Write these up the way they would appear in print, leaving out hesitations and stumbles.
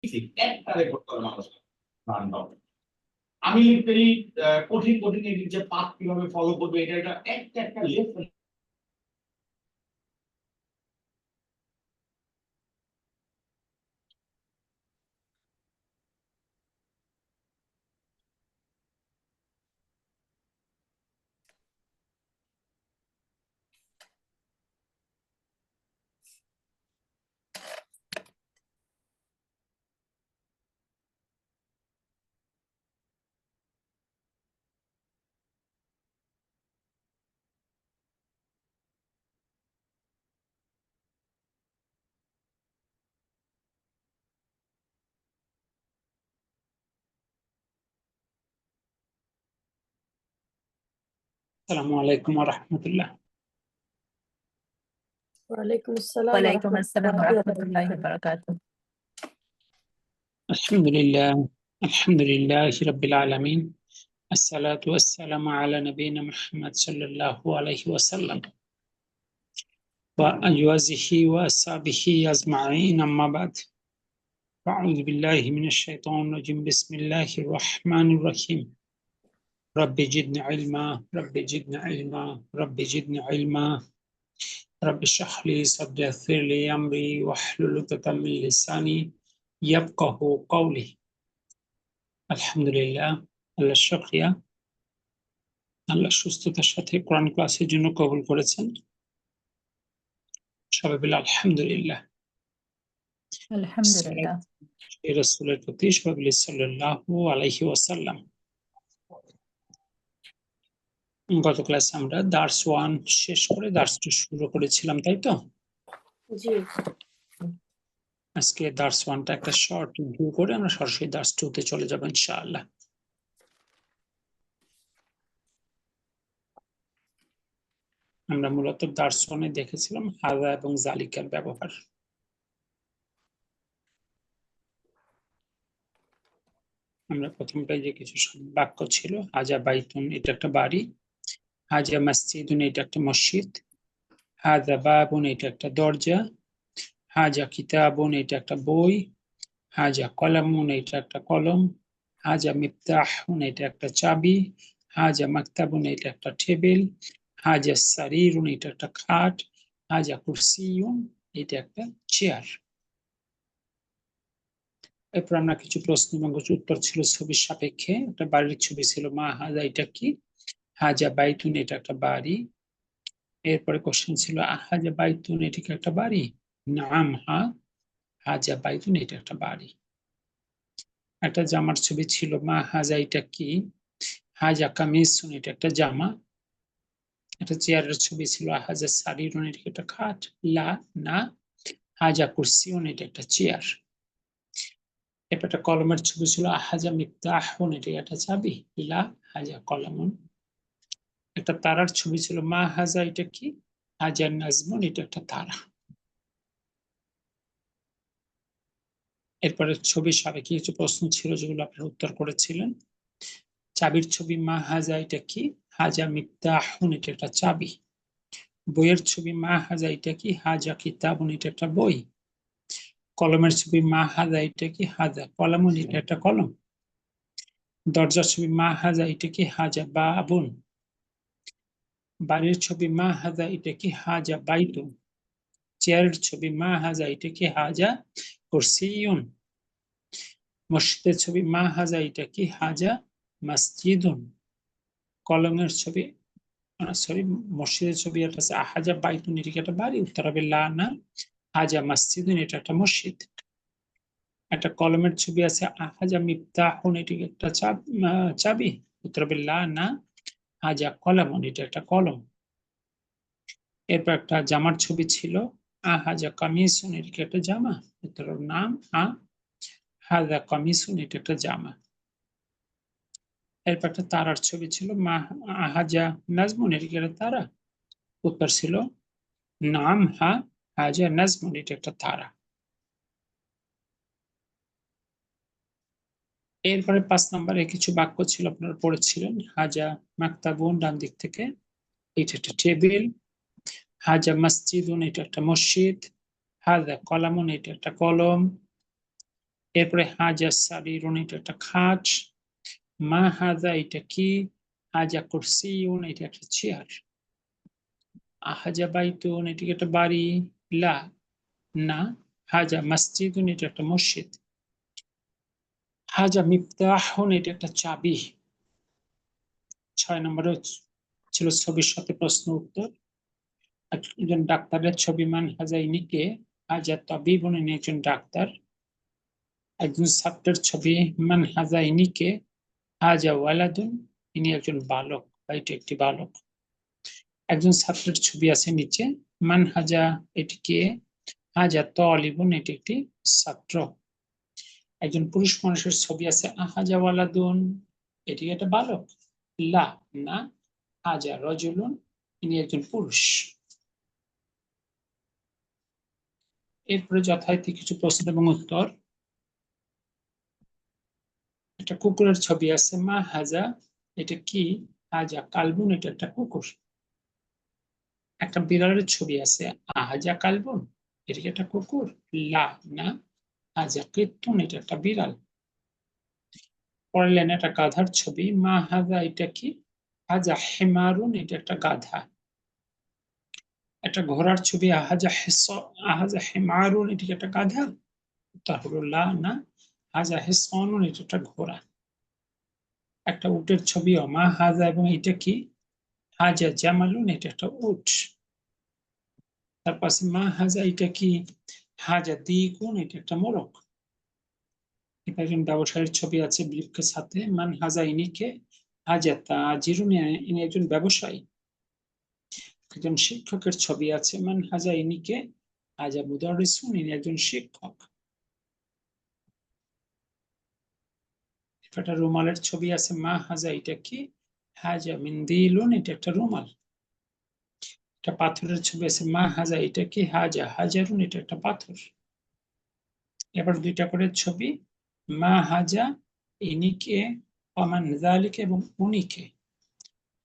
একটা রেকর্ড করে মানুষ আমি লিটারি কঠিন কঠিন যে পাথ কিভাবে ফলো করবে এটা একটা একটা লেসন। আসসালামু আলাইকুম ওয়া রাহমাতুল্লাহ। ওয়ালাইকুম আসসালাম ওয়ালাইকুম আসসালাম ওয়া রাহমাতুল্লাহি ওয়া বারাকাতুহু। আলহামদুলিল্লাহি রাব্বিল আলামিন। আসসালাতু ওয়াসসালামু আলা নবিয়িনা মুহাম্মদ সাল্লাল্লাহু আলাইহি ওয়াসাল্লাম ওয়া আলিহি ওয়া আসহাবিহি আজমাইন, আম্মা বাদ। আউযু বিল্লাহি মিনাশ শাইতানির রাজিম। বিসমিল্লাহির রহমানির রহিম। রাব্বি জিদনি ইলমা, রাব্বি জিদনি ইলমা, রাব্বি জিদনি ইলমা, রাব্বি ইশরাহ লি সাদরি ওয়াইসির লি আমরি ওয়াহলুল উকদাতাম মিন লিসানি ইয়াফকাহু কওলি। আলহামদুলিল্লাহ, আল্লাহ শুকরিয়া, আল্লাহ সুস্থতার সাথে কোরআন ক্লাসের জন্য কবুল করেছেন। সবাই বলে আলহামদুলিল্লাহ। আলহামদুলিল্লাহ। রাসূলের প্রতি সবাই বলে সাল্লাল্লাহু আলাইহি ওয়াসাল্লাম। গত ক্লাসে আমরা দার্স 1 শেষ করে দার্স 2 শুরু করেছিলাম, তাই তো? জি। আজকে দার্স 1 টা একটা শর্ট রিভিউ করে আমরা সরাসরি দার্স 2 তে চলে যাব ইনশাআল্লাহ। আমরা মূলত দার্স 1 এ দেখেছিলাম হাযা এবং যালিকার ব্যবহার। আমরা প্রথম পেজে কিছু বাক্য ছিল। হাযা বাইতুন, এটা একটা বাড়ি। হাযা মসজিদুন, এটা একটা মসজিদ। হাযা বাবুন, এটা একটা দরজা। হাযা কিতাবুন, এটা একটা বই। হাযা কলামুন, এটা একটা কলম। হাযা মিফতাহুন, এটা একটা চাবি। হাযা মাকতাবুন, এটা একটা টেবিল। হাযা সারিরুন, এটা একটা খাট। হাযা কুরসিয়ুন, এটা একটা চেয়ার। এরপর আমরা কিছু প্রশ্ন এবং কিছু উত্তর ছিল ছবির সাপেক্ষে। একটা বাড়ির ছবি ছিল, মা হাযা, এটা কি? হাযা বাইতুন, এটা একটা বাড়ি। এরপরে কোশ্চেন ছিল হাযা বাইতুন, এটা কি একটা বাড়ি? নাম, হ্যাঁ। হাযা বাইতুন, এটা একটা বাড়ি। একটা জামার ছবি ছিল, মা হাযা, এটা কি? হাযা কামিসুন, এটা একটা জামা। একটা চেয়ারের ছবি ছিল, হাযা সারিরুন, এটা একটা খাট। লা, না। হাযা কুরসিয়ুন, এটা একটা চেয়ার। এরপর একটা কলমের ছবি ছিল, হাযা মিফতাহুন, এটা একটা চাবি। লা, হাযা কলামুন। একটা তারার ছবি ছিল, মা হাযা, এটা কি? হাযা নাজমুন, এটা একটা তারা। এরপরে ছবির সাপেক্ষে কিছু প্রশ্ন ছিল যেগুলো আপনারা উত্তর করেছিলেন। চাবির ছবি, মা হাযা, এটা কি? হাযা মিফতাহুন, এটা একটা চাবি। বইয়ের ছবি, মা হাযা, এটা কি? হাযা কিতাবুন, এটা একটা বই। কলমের ছবি, মা হাযা, এটা কি? হাযা কলামুন, এটা একটা কলম। দরজার ছবি, মা হাযা, এটা কি? হাযা বাবুন। বাড়ির ছবি, মা হাযা, এটা কি? হাযা বাইতুন। চেয়ারের ছবি, মা হাযা, এটা কি? হাযা কুরসিয়ুন। মসজিদের ছবি, মা হাযা, এটা কি? হাযা মসজিদুন। কলমের ছবি, সরি, মসজিদের ছবি একটা আছে, হাযা বাইতুন, এটা কি একটা বাড়ি? উত্তর হবে লা, না। হাযা মসজিদুন, এটা একটা মসজিদ। একটা কলমের ছবি আছে, হাযা মিফতাহুন, এটা কি একটা চাবি? উত্তর হবে লা, না। হাযা কলামুন, এটা একটা কলম। এরপর একটা জামার ছবি ছিল, হাযা কামিসুন, এটা কি একটা জামা? উত্তর হবে নাম, হাযা কামিসুন, এটা একটা জামা। এরপর একটা তারার ছবি ছিল, হাযা নাজমুন, এটা কি একটা তারা? উত্তর ছিল নাম, হাযা নাজমুন, এটা একটা তারা। এরপরে 5 নম্বরে কিছু বাক্য ছিল, আপনারা পড়েছিলেন। হাযা মাকতাবুন, ডান দিক থেকে, এটা একটা টেবিল। হাযা মসজিদুন, এটা একটা মসজিদ। হাযা কলামুন, এটা একটা কলম। এরপরে হাজা সারিরুন, এটা একটা খাট। মা হাজা, এটা কি? হাজা কুরসিউন, এটা একটা চেয়ার। আহাজা বাইতুন, এটা কি একটা বাড়ি? লা, না। হাজা মসজিদুন, এটা একটা মসজিদ। হাজা মিফতাহুন, এটা একটা চাবি। 6 নম্বরে ছিল ছবির সাথে প্রশ্ন উত্তর। একজন ডাক্তারের ছবি, মান হাজা ইনিকে। হাজা তাবিবুন, ইনি একজন ডাক্তার। একজন ছাত্রের ছবি, মান হাজা ইনিকে। হাজা ওয়ালাদুন, ইনি একজন বালক বা এটি একটি বালক। একজন ছাত্রের ছবি আছে নিচে, মান হাজা, এটি কে? হাজা তালিবুন, এটি একটি ছাত্র। একজন পুরুষ মানুষের ছবি আছে, আহাজা ওয়ালাদুন, এটি একটা বালক। লা, না। হাজা রজুলুন, ইনি একজন পুরুষ। এরপরে যথারীতি কিছু প্রশ্ন এবং উত্তর। একটা কুকুরের ছবি আছে, মা হাজা, এটা কি? হাজা কালবুন, এটা একটা কুকুর। একটা বিড়ালের ছবি আছে, আহাজা কালবুন, এটা কি একটা কুকুর? লা, না। হাজা কিত্তুন, এটা একটা বিড়াল। পরের লাইনে একটা গাধার ছবি, মা হাজা, এটা কি? হাজা হেমারুন, এটা একটা গাধা। একটা ঘোড়ার ছবি, আহাজা হেমারুন, এটা কি একটা গাধা? উত্তর হলো লা, না। হাজা হিসনুন, এটা একটা ঘোড়া। একটা উটের ছবি, মা হাজা, এবং এটা কি? হাজা জামালুন, এটা একটা উট। তার পাশে মা হাজা, এটা কি? হাজা দ্বিগুণ, এটা একটা মোরগ। এটা একজন ব্যবসায়ীর ছবি আছে ব্রিফকেস হাতে, মান হাজা ইনিকে। হাজা তাজিরুন, ইনি একজন ব্যবসায়ী। একজন শিক্ষকের ছবি আছে, মান হাজা ইনিকে। হাজা মুদাররিসুন, ইনি একজন শিক্ষক। একটা রুমালের ছবি আছে, মা হাজা, এটা কি? হাজা মিন্দিলুন, এটা একটা রুমাল। একটা পাথরের ছবি আছে, মা হাজা, এটা কি? হাজা হাজারুন, এটা একটা পাথর। এবার দুইটা করে ছবি, মা হাজা ইনিকে, অমান যালিকা, এবং উনিকে।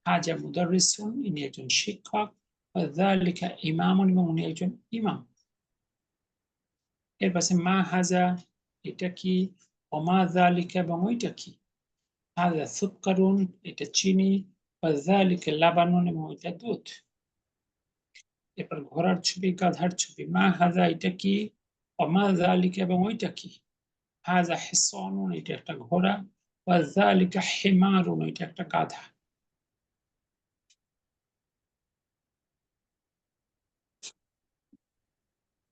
হাজা মুদাররিসুন, ইনি একজন শিক্ষক। যালিকা ইমামুন, এবং উনি একজন ইমাম। এর পাশে মা হাজা, এটা কি? অমা যালিকা, এবং ওইটা কি? হাজা সুক্কারুন, এটা চিনি। যালিকা লাবানুন, এবং ওইটা দুধ। এরপর ঘোড়ার ছবি, গাধার ছবি, মা হাজা, এটা কি? অমা যালিকা, এবং ওইটা কি? হাজা হিসানুন, এটা একটা ঘোড়া। যালিকা হিমারুন, এটা একটা গাধা।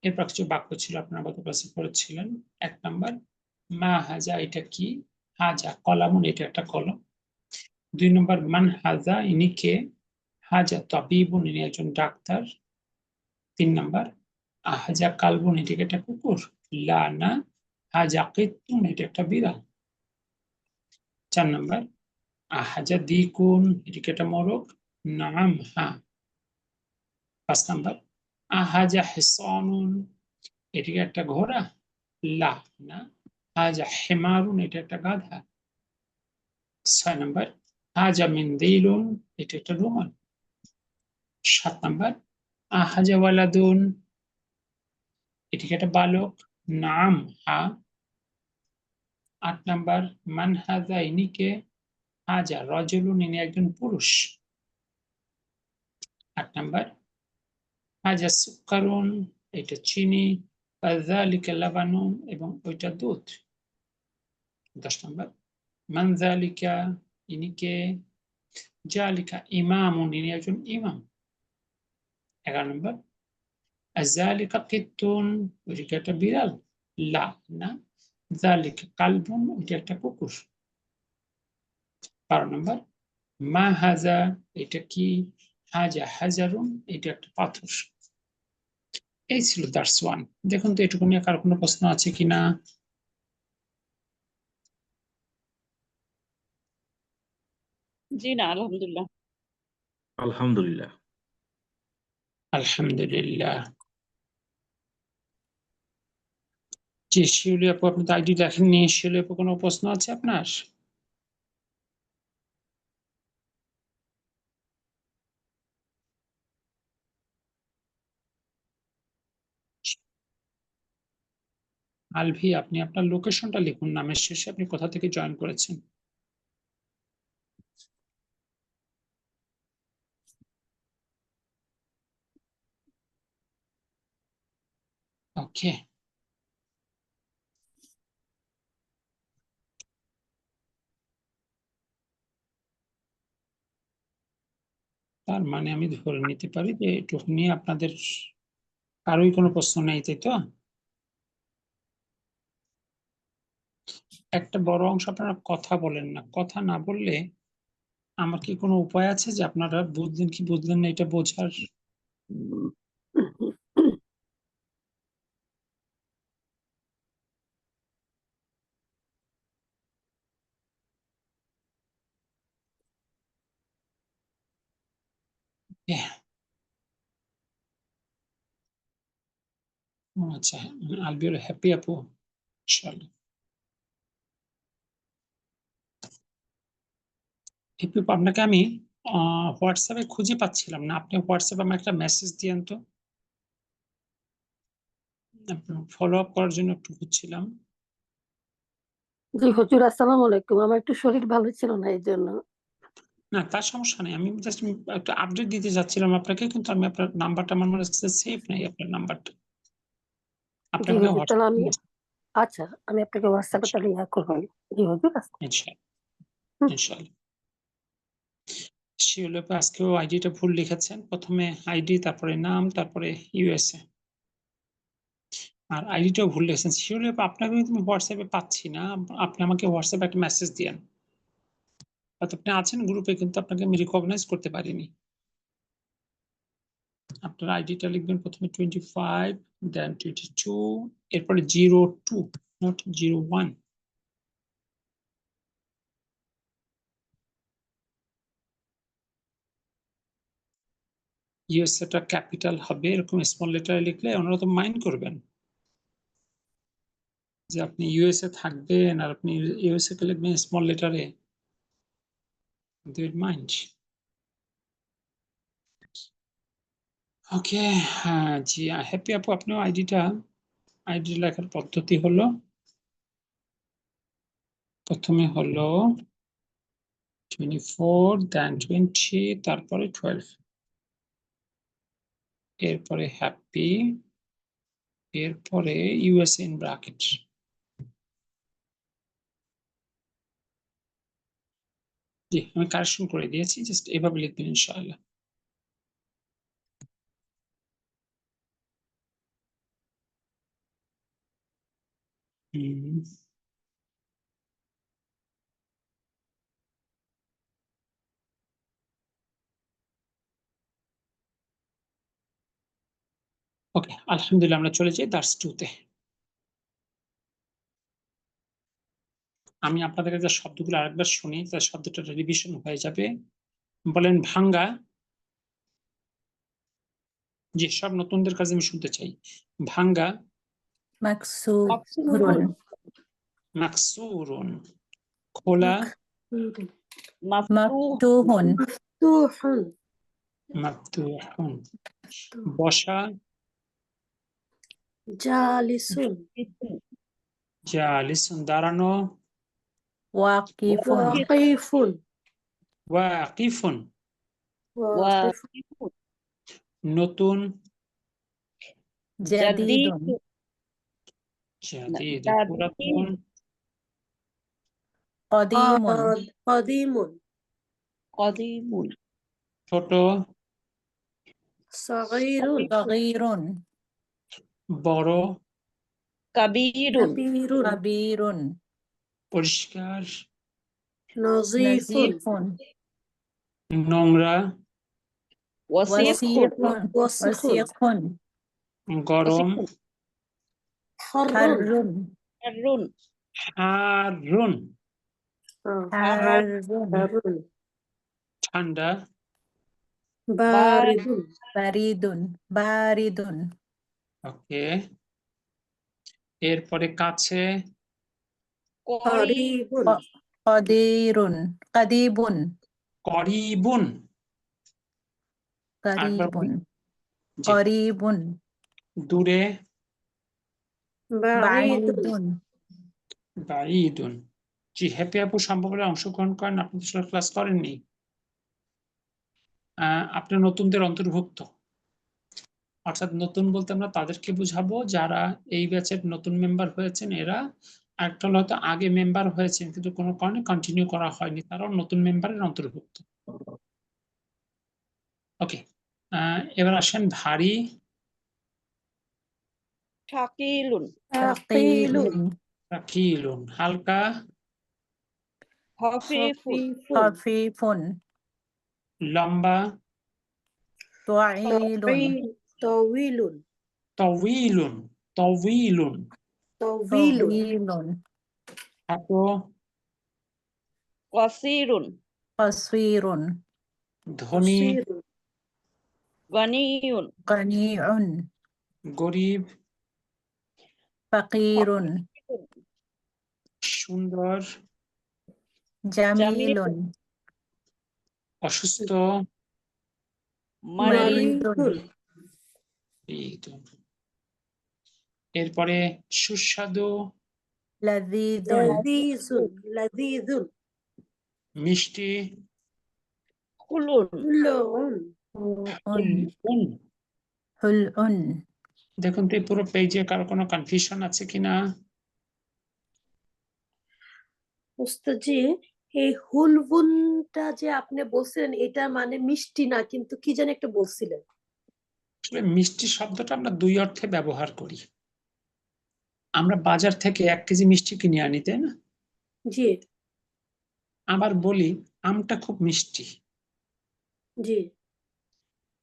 এরপর কিছু বাক্য ছিল, আপনারা গত ক্লাসে পড়েছিলেন। 1 নাম্বার, মা হাজা, এটা কি? হাজা কলামুন, এটা একটা কলম। 2 নম্বর, মান হাজা, ইনি কে? হাজা তাবিবুন, ইনি একজন ডাক্তার। 3 নাম্বার, আহাজা কালবুন, এটা কি একটা কুকুর? লা, না। হাজা কিত্তুন, এটা একটা বিড়াল। 4 নাম্বার, আহাজা দিকুন, এটা কি একটা মোরগ? নাম, হ্যাঁ। 5 নাম্বার, আহাজা হিসানুন, এটা কি একটা ঘোড়া? লা, না। হাজা হিমারুন, এটা একটা গাধা। 6 নাম্বার, হাজা মিন্দিলুন, এটা একটা রুমাল। 7 নাম্বার, আহাজা ওয়ালাদুন, এটি কি একটা বালক? নাম, হ্যাঁ। 8 নাম্বার, মান হাজা, ইনি কে? হাজা রজুলুন, ইনি একজন পুরুষ। 8 নাম্বার, হাজা সুক্কারুন, এটা চিনি। যালিকা লাবানুন, এবং ওইটা দুধ। 10 নাম্বার, মান যালিকা, ইনি কে? জালিকা ইমামুন, ইনি একজন ইমাম। 11 নম্বর, যালিকা কিত্তুন, ওইটা কি একটা বিড়াল? লা, না। যালিকা কালবুন, ওইটা একটা কুকুর। 12 নম্বর, মা হাজা, এটা কি? হাজা হাজারুন, এটা একটা পাথর। এই ছিল দার্স 1। দেখুন তো এটুকু নিয়ে কার কোনো প্রশ্ন আছে কিনা। জি না, আলহামদুলিল্লাহ। আলহামদুলিল্লাহ। আলহামদুলিল্লাহ। জি শিউলি আপু, আপনি তো আইডি লেখেননি। শিউলি আপু, কোনো প্রশ্ন আছে আপনার? আলভি, আপনি আপনার লোকেশনটা লিখুন নামের শেষে, আপনি কোথা থেকে জয়েন করেছেন। ওকে, তার মানে আমি ধরে নিতে পারি যে এটুকু নিয়ে আপনাদের কারোই কোনো প্রশ্ন নেই, তাই তো? একটা বড় অংশ আপনারা কথা বলেন না, কথা না বললে আমার কি কোনো উপায় আছে যে আপনারা বুঝলেন কি বুঝলেন না এটা বোঝার? আচ্ছা, I'll be happy আপু, ইনশাআল্লাহ। আপনাকে আমি হোয়াটসঅ্যাপে খুঁজে পাচ্ছিলাম না, আপনি হোয়াটসঅ্যাপে আমাকে একটা মেসেজ দিয়েন তো, ফলো আপ করার জন্য একটু খুঁজছিলাম। জি হুজুর, আসসালামু আলাইকুম। আমার একটু শরীর ভালো ছিল না, এই জন্য। না, তার সমস্যা নেই, আমি জাস্ট একটা আপডেট দিতে যাচ্ছিলাম আপনাকে, কিন্তু আমি আপনার নাম্বারটা আমার মনে হচ্ছে সেভ নেই, আপনার নাম্বারটা জি আপনাকে হুজুর, তাহলে আমি হোয়াটসঅ্যাপ, আচ্ছা, আমি আপনাকে হোয়াটসঅ্যাপে তাহলে ইয়া করবো। জি হুজুর, হুম। ইনশাআল্লাহ। শিওলে আজকেও আইডিটা ভুল লিখেছেন, প্রথমে আইডি, তারপরে নাম, তারপরে ইউএসএ, আর আইডিটাও ভুল লিখেছেন। শিওলে আপনাকে কিন্তু হোয়াটসঅ্যাপে পাচ্ছি না, আপনি আমাকে হোয়াটসঅ্যাপে একটা মেসেজ দিয়েন। হয়তো আপনি আছেন গ্রুপে, কিন্তু আপনাকে আমি রিকগনাইজ করতে পারিনি। আপনার আইডিটা লিখবেন প্রথমে 25, দেন 22, এরপরে 02, নট 01। ইউএসএটা ক্যাপিটাল হবে, এরকম স্মল লেটারে লিখলে ওনারা তো মাইন্ড করবেন যে আপনি ইউএসএ থাকবেন, আর আপনি ইউএসএ কে লিখবেন স্মল লেটারে, মাইন্ড। ওকে, হ্যাঁ জি, হ্যাপি আপু, আপনিও আইডি লেখার পদ্ধতি হলো, প্রথমে হলো 24, দেন 20, তারপরে 12, এরপরে হ্যাপি, এরপরে ইউএসএ ইন ব্র্যাকেট। জি, আমি কারেকশন করে দিয়েছি, জাস্ট এভাবে লিখবেন ইনশাআল্লাহ। ওকে, আলহামদুলিল্লাহ, আমরা চলে যাই দার্স 2 তে। আমি আপনাদের কাছে শব্দগুলো আরেকবার শুনি, তার শব্দটা রিভিশন হয়ে যাবে। বলেন ভাঙ্গা। জি, সব নতুনদের কাছে আমি শুনতে চাই। ভাঙ্গা, মাকসুরুন, মাকসুরুন, খোলা, মাফতুহুন, তুহুন, মাফতুহুন, বসা, জালিসুন, জালিসুন, দাঁড়ানো, ওয়াকিফুন, ওয়াকিফুন, ওয়াকিফুন, ওয়াকিফুন, নতুন, জাদিদুন, জাদিদ, জাদিদ, পুরাতন, কদিমুন, কদিমুন, কদিমুন, ছোট, সগীরুন, সগীরুন, বড়, কাবীরুন, কাবীরুন, কাবীরুন, পরিষ্কার, নযীফুন, নাজিফুন, নোংরা, ওয়াসিখুন, ওয়াসিখুন, ওয়াসিখুন, ওয়াসিখুন, গরম, হাররুন, হাররুন, হারুন, হাররুন, হাররুন, ঠান্ডা, বারিদুন, বারিদুন, বারিদুন, ওকে, এরপরে কাছে, করিবুন, কদিরুন, কাদিবুন, করিবুন, আরেকবার করিবুন, বলুন। জি, করিবুন, দূরে, بعيد বাঈদুন। জি, হ্যাপি আপু সম্ভব হলে অংশগ্রহণ করেন, আপনি তো আসলে ক্লাস করেননি। আপনি নতুনদের অন্তর্ভুক্ত, অর্থাৎ নতুন বলতে আমরা তাদেরকে বুঝাবো যারা এই ব্যাচের নতুন মেম্বার হয়েছেন। এরা একটা হয়তো আগে মেম্বার হয়েছেন কিন্তু কোনো কারণে কন্টিনিউ করা হয়নি, তারাও নতুন মেম্বারের অন্তর্ভুক্ত। ওকে, এবার আসেন ভারী। থাকিলুন, ثقيل রাকিলুন। হালকা। খফিফুন, خفيف লম্বা। طويل طويل তউইলুন। তউইলুন। طويل طويل ছোট। কসিরুন, قصير ধনী। قصير গনিয়ুন, قنيع গরিব। فقير সুন্দর। جميل অসুস্থ। মারিদ, مريض এই তো। এরপরে সুস্বাদু। لذيذ لذيذ لذيذ মিষ্টি। খুলুন, উন। حلء দেখুন তো এই পুরো পেজে কারো কোনো কনফিউশন আছে কিনা? ওস্তাদজি, এই হুলবুনটা যে আপনি বলছিলেন এটা মানে মিষ্টি না, কিন্তু কি জানি একটা বলছিলেন। আসলে মিষ্টি শব্দটা আমরা দুই অর্থে ব্যবহার করি। আমরা বাজার থেকে 1 কেজি মিষ্টি কিনে আনি, তাই না? জি আবার বলি আমটা খুব মিষ্টি। জি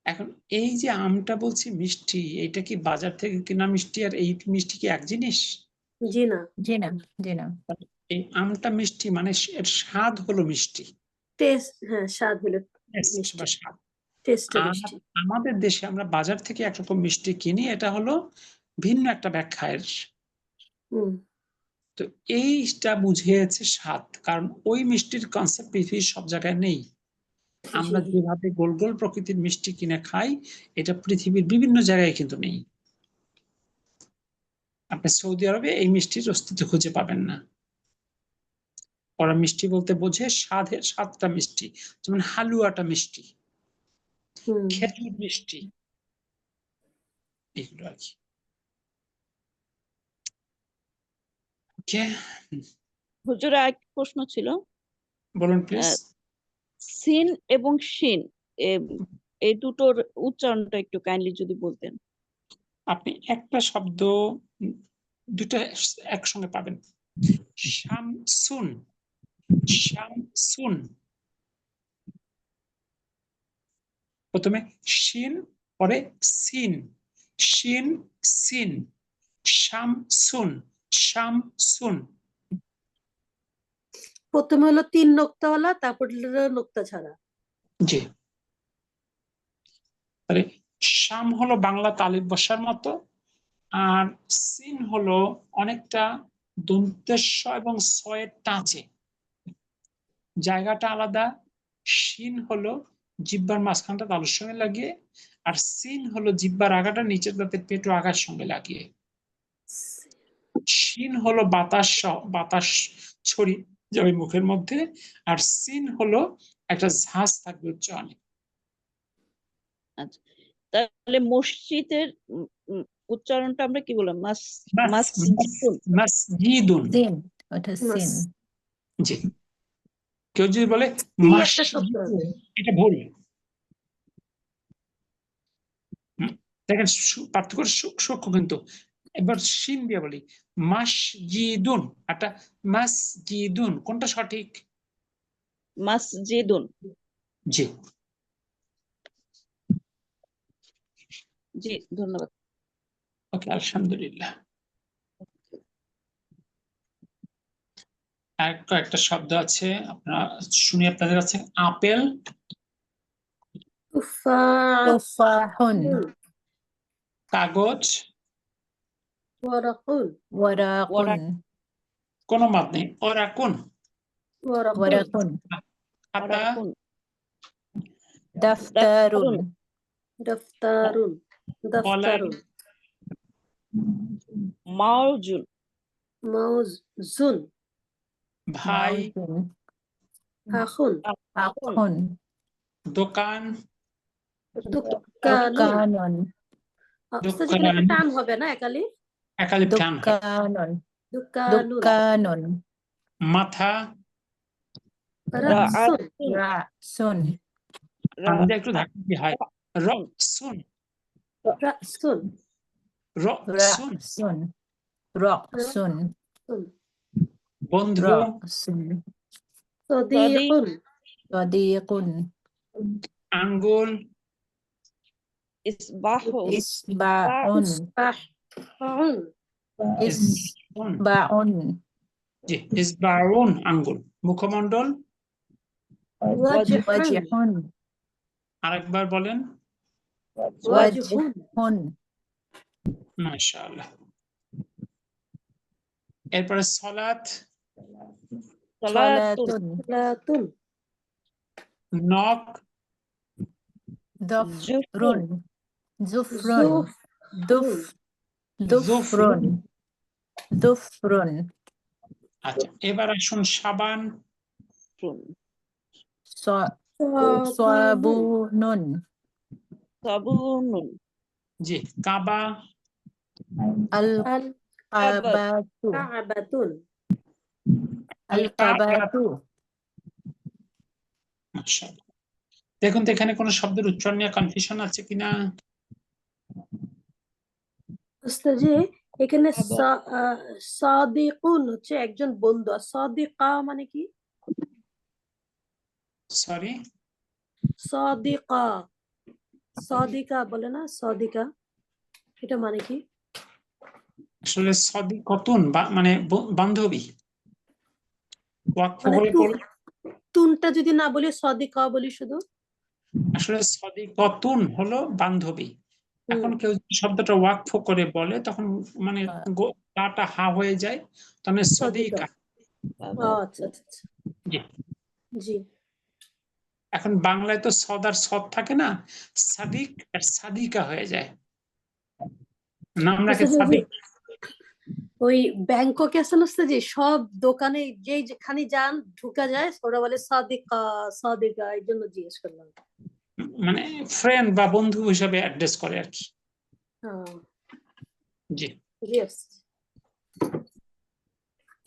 এখন এই যে আমটা বলছি মিষ্টি, এটা কি বাজার থেকে কেনা মিষ্টি আর এই মিষ্টি কি এক জিনিস? জি না, جنة جنة এই আমটা মিষ্টি মানে এর স্বাদ হলো মিষ্টি। টেস্ট, হ্যাঁ স্বাদ হলো Taste মিষ্টি, বা স্বাদ। টেস্টটা আর মিষ্টি। আমাদের দেশে আমরা বাজার থেকে একরকম মিষ্টি কিনি, এটা হলো ভিন্ন একটা ব্যাখ্যার। হুম, তো এইটা বুঝিয়েছে স্বাদ, কারণ ওই মিষ্টির কনসেপ্ট পৃথিবীর সব জায়গায় নেই। আমরা জি যেভাবে গোল গোল প্রকৃতির মিষ্টি কিনে খাই, এটা পৃথিবীর বিভিন্ন জায়গায় কিন্তু নেই। আপনি সৌদি আরবে এই মিষ্টির অস্তিত্ব খুঁজে পাবেন না। ওরা মিষ্টি বলতে বোঝে স্বাদটা মিষ্টি, যেমন হালুয়াটা মিষ্টি, হুম, খেজুর মিষ্টি, এগুলো আর কি। ওকে, হুজুর এক প্রশ্ন ছিল, বলুন প্লিজ। সিন এবং শিন এই দুটোর উচ্চারণটা একটু কাইন্ডলি যদি বলতেন। আপনি একটা শব্দ দুটো একসঙ্গে পাবেন। শামসুন। শামসুন। প্রথমে শিন, পরে সিন। শিন সিন। শামসুন। শামসুন। প্রথমে হলো 3 নোক্তাওয়ালা, তারপর হলো নোক্তা ছাড়া। জি, তাহলে শাম হলো বাংলা তালিব বসার মতো, আর সিন হলো অনেকটা দন্তেস্ব এবং সয়ের টাচে, জায়গাটা আলাদা। শিন হলো জিহ্বার মাঝখানটা তালুর সঙ্গে লাগিয়ে, আর সিন হলো জিহ্বার আগাটা নিচের দাঁতের পেটু আগার সঙ্গে লাগিয়ে। শিন হলো বাতাস ছড়িয়ে যাবে মুখের মধ্যে, আর সিন হলো একটা ঝাঁজ থাকবে উচ্চারণে। আচ্ছা, তাহলে মসজিদের উচ্চারণটা আমরা কি বললাম? মাসজিদুন। মাসজিদুন। زين ওটা সিন জি, কেউ যদি বলে কি একটা শব্দ মাসজিদুন, আছে। এটা ভুল। দেখেন পার্থক্য সূক্ষ্ম কিন্তু। এবার শিন দিয়ে বলি মাসজিদুন, একটা মাসজিদুন, কোনটা সঠিক? মাসজিদুন। জি। জি, ধন্যবাদ। ওকে, আলহামদুলিল্লাহ। আর কয়েকটা শব্দ আছে আপনারা শুনি আপনাদের কাছে। আপেল। তুফাহ, তুফাহুন কাগজ। ওয়ারাকুন ওয়ারাকুন কোনো মাপ নেই। ওরাকুন। ওয়ারাকুন ওয়ারাকুন খাতা। ওরাকুন, দাফতারুন দাফতারুন কলাই। দাফতারুন মাওজুন, মাউজুন, ভাই, মাউজুন, আখুন, আখুন, দোকান, দুকানুন। দোকানুন, উস্তাদ এখানে একটা দোকান, টান হবে না একালি? একালিপ টান হয়। দোকানুন, দুকানুন, দোকানুন, মাথা, রাসুন, রাসুন, আমাদের একটু ধাক্কা দিয়ে হয়। রসুন, রাসুন, রসুন, রাসুন, রসুন, রাসুন, বন্ধু, রসুন, সদিকুন, সদিকুন, আঙ্গুল, ইসবাহু, ইসবাউন, ইসবাহুন, ইসবাউন, জি, ইসবাউন আঙ্গুল। মুখমণ্ডল, ওয়াজহুন, ওয়াজহুন, আরেকবার বলেন। ওয়াজহুন, ওয়াজহুন, মাশাআল্লাহ। এরপরে সলাত, সালাতুন, সালাতুন, নখ, দফরুন, জুফরুন, দুফ, জুফরুন, দুফরুন, দুফরুন, আচ্ছা এবার আসুন সাবান, সাবুনুন, সাবুনুন, সাবুনুন, জি, কাবা, আল আল কাবাতু, কাবাতুন, আল কাবাতু, মাশাআল্লাহ। দেখুন তো এখানে কোনো শব্দের উচ্চারণ নিয়ে কনফিউশন আছে কিনা? উস্তাদজি এখানে সাদিকুন হচ্ছে একজন বন্ধু, আর সাদিকা মানে কি? সরি, সাদিকা, সাদিকা বলে না, সাদিকা, এটা মানে কি? আসলে সদিকতুন মানে বান্ধবী। ওয়াকফ মানে হলে পড়লে তুনটা যদি না বলি সাদিকা বলি শুধু। আসলে সদিকতুন হলো বান্ধবী। এখন কেউ যদি শব্দটা ওয়াকফ করে বলে তখন মানে তাটা হা হয়ে যায়, তখন সাদিকা। সদিকা। আচ্ছা আচ্ছা আচ্ছা, জি। জি। এখন বাংলায় তো সদ আর সদ থাকে না, সাদিক আর সাদিকা হয়ে যায়। নাম রাখে উস্তাদজি, সাদিক। ওই ব্যাংককে আছে না উস্তাদজি, সব দোকানে যেখানে যান ঢুকা যায় ওরা বলে সাদিকা সাদিকা, এই জন্য জিজ্ঞেস করলাম। মানে ফ্রেন্ড বা বন্ধু হিসাবে অ্যাড্রেস করে আর কি। হ্যাঁ, জি,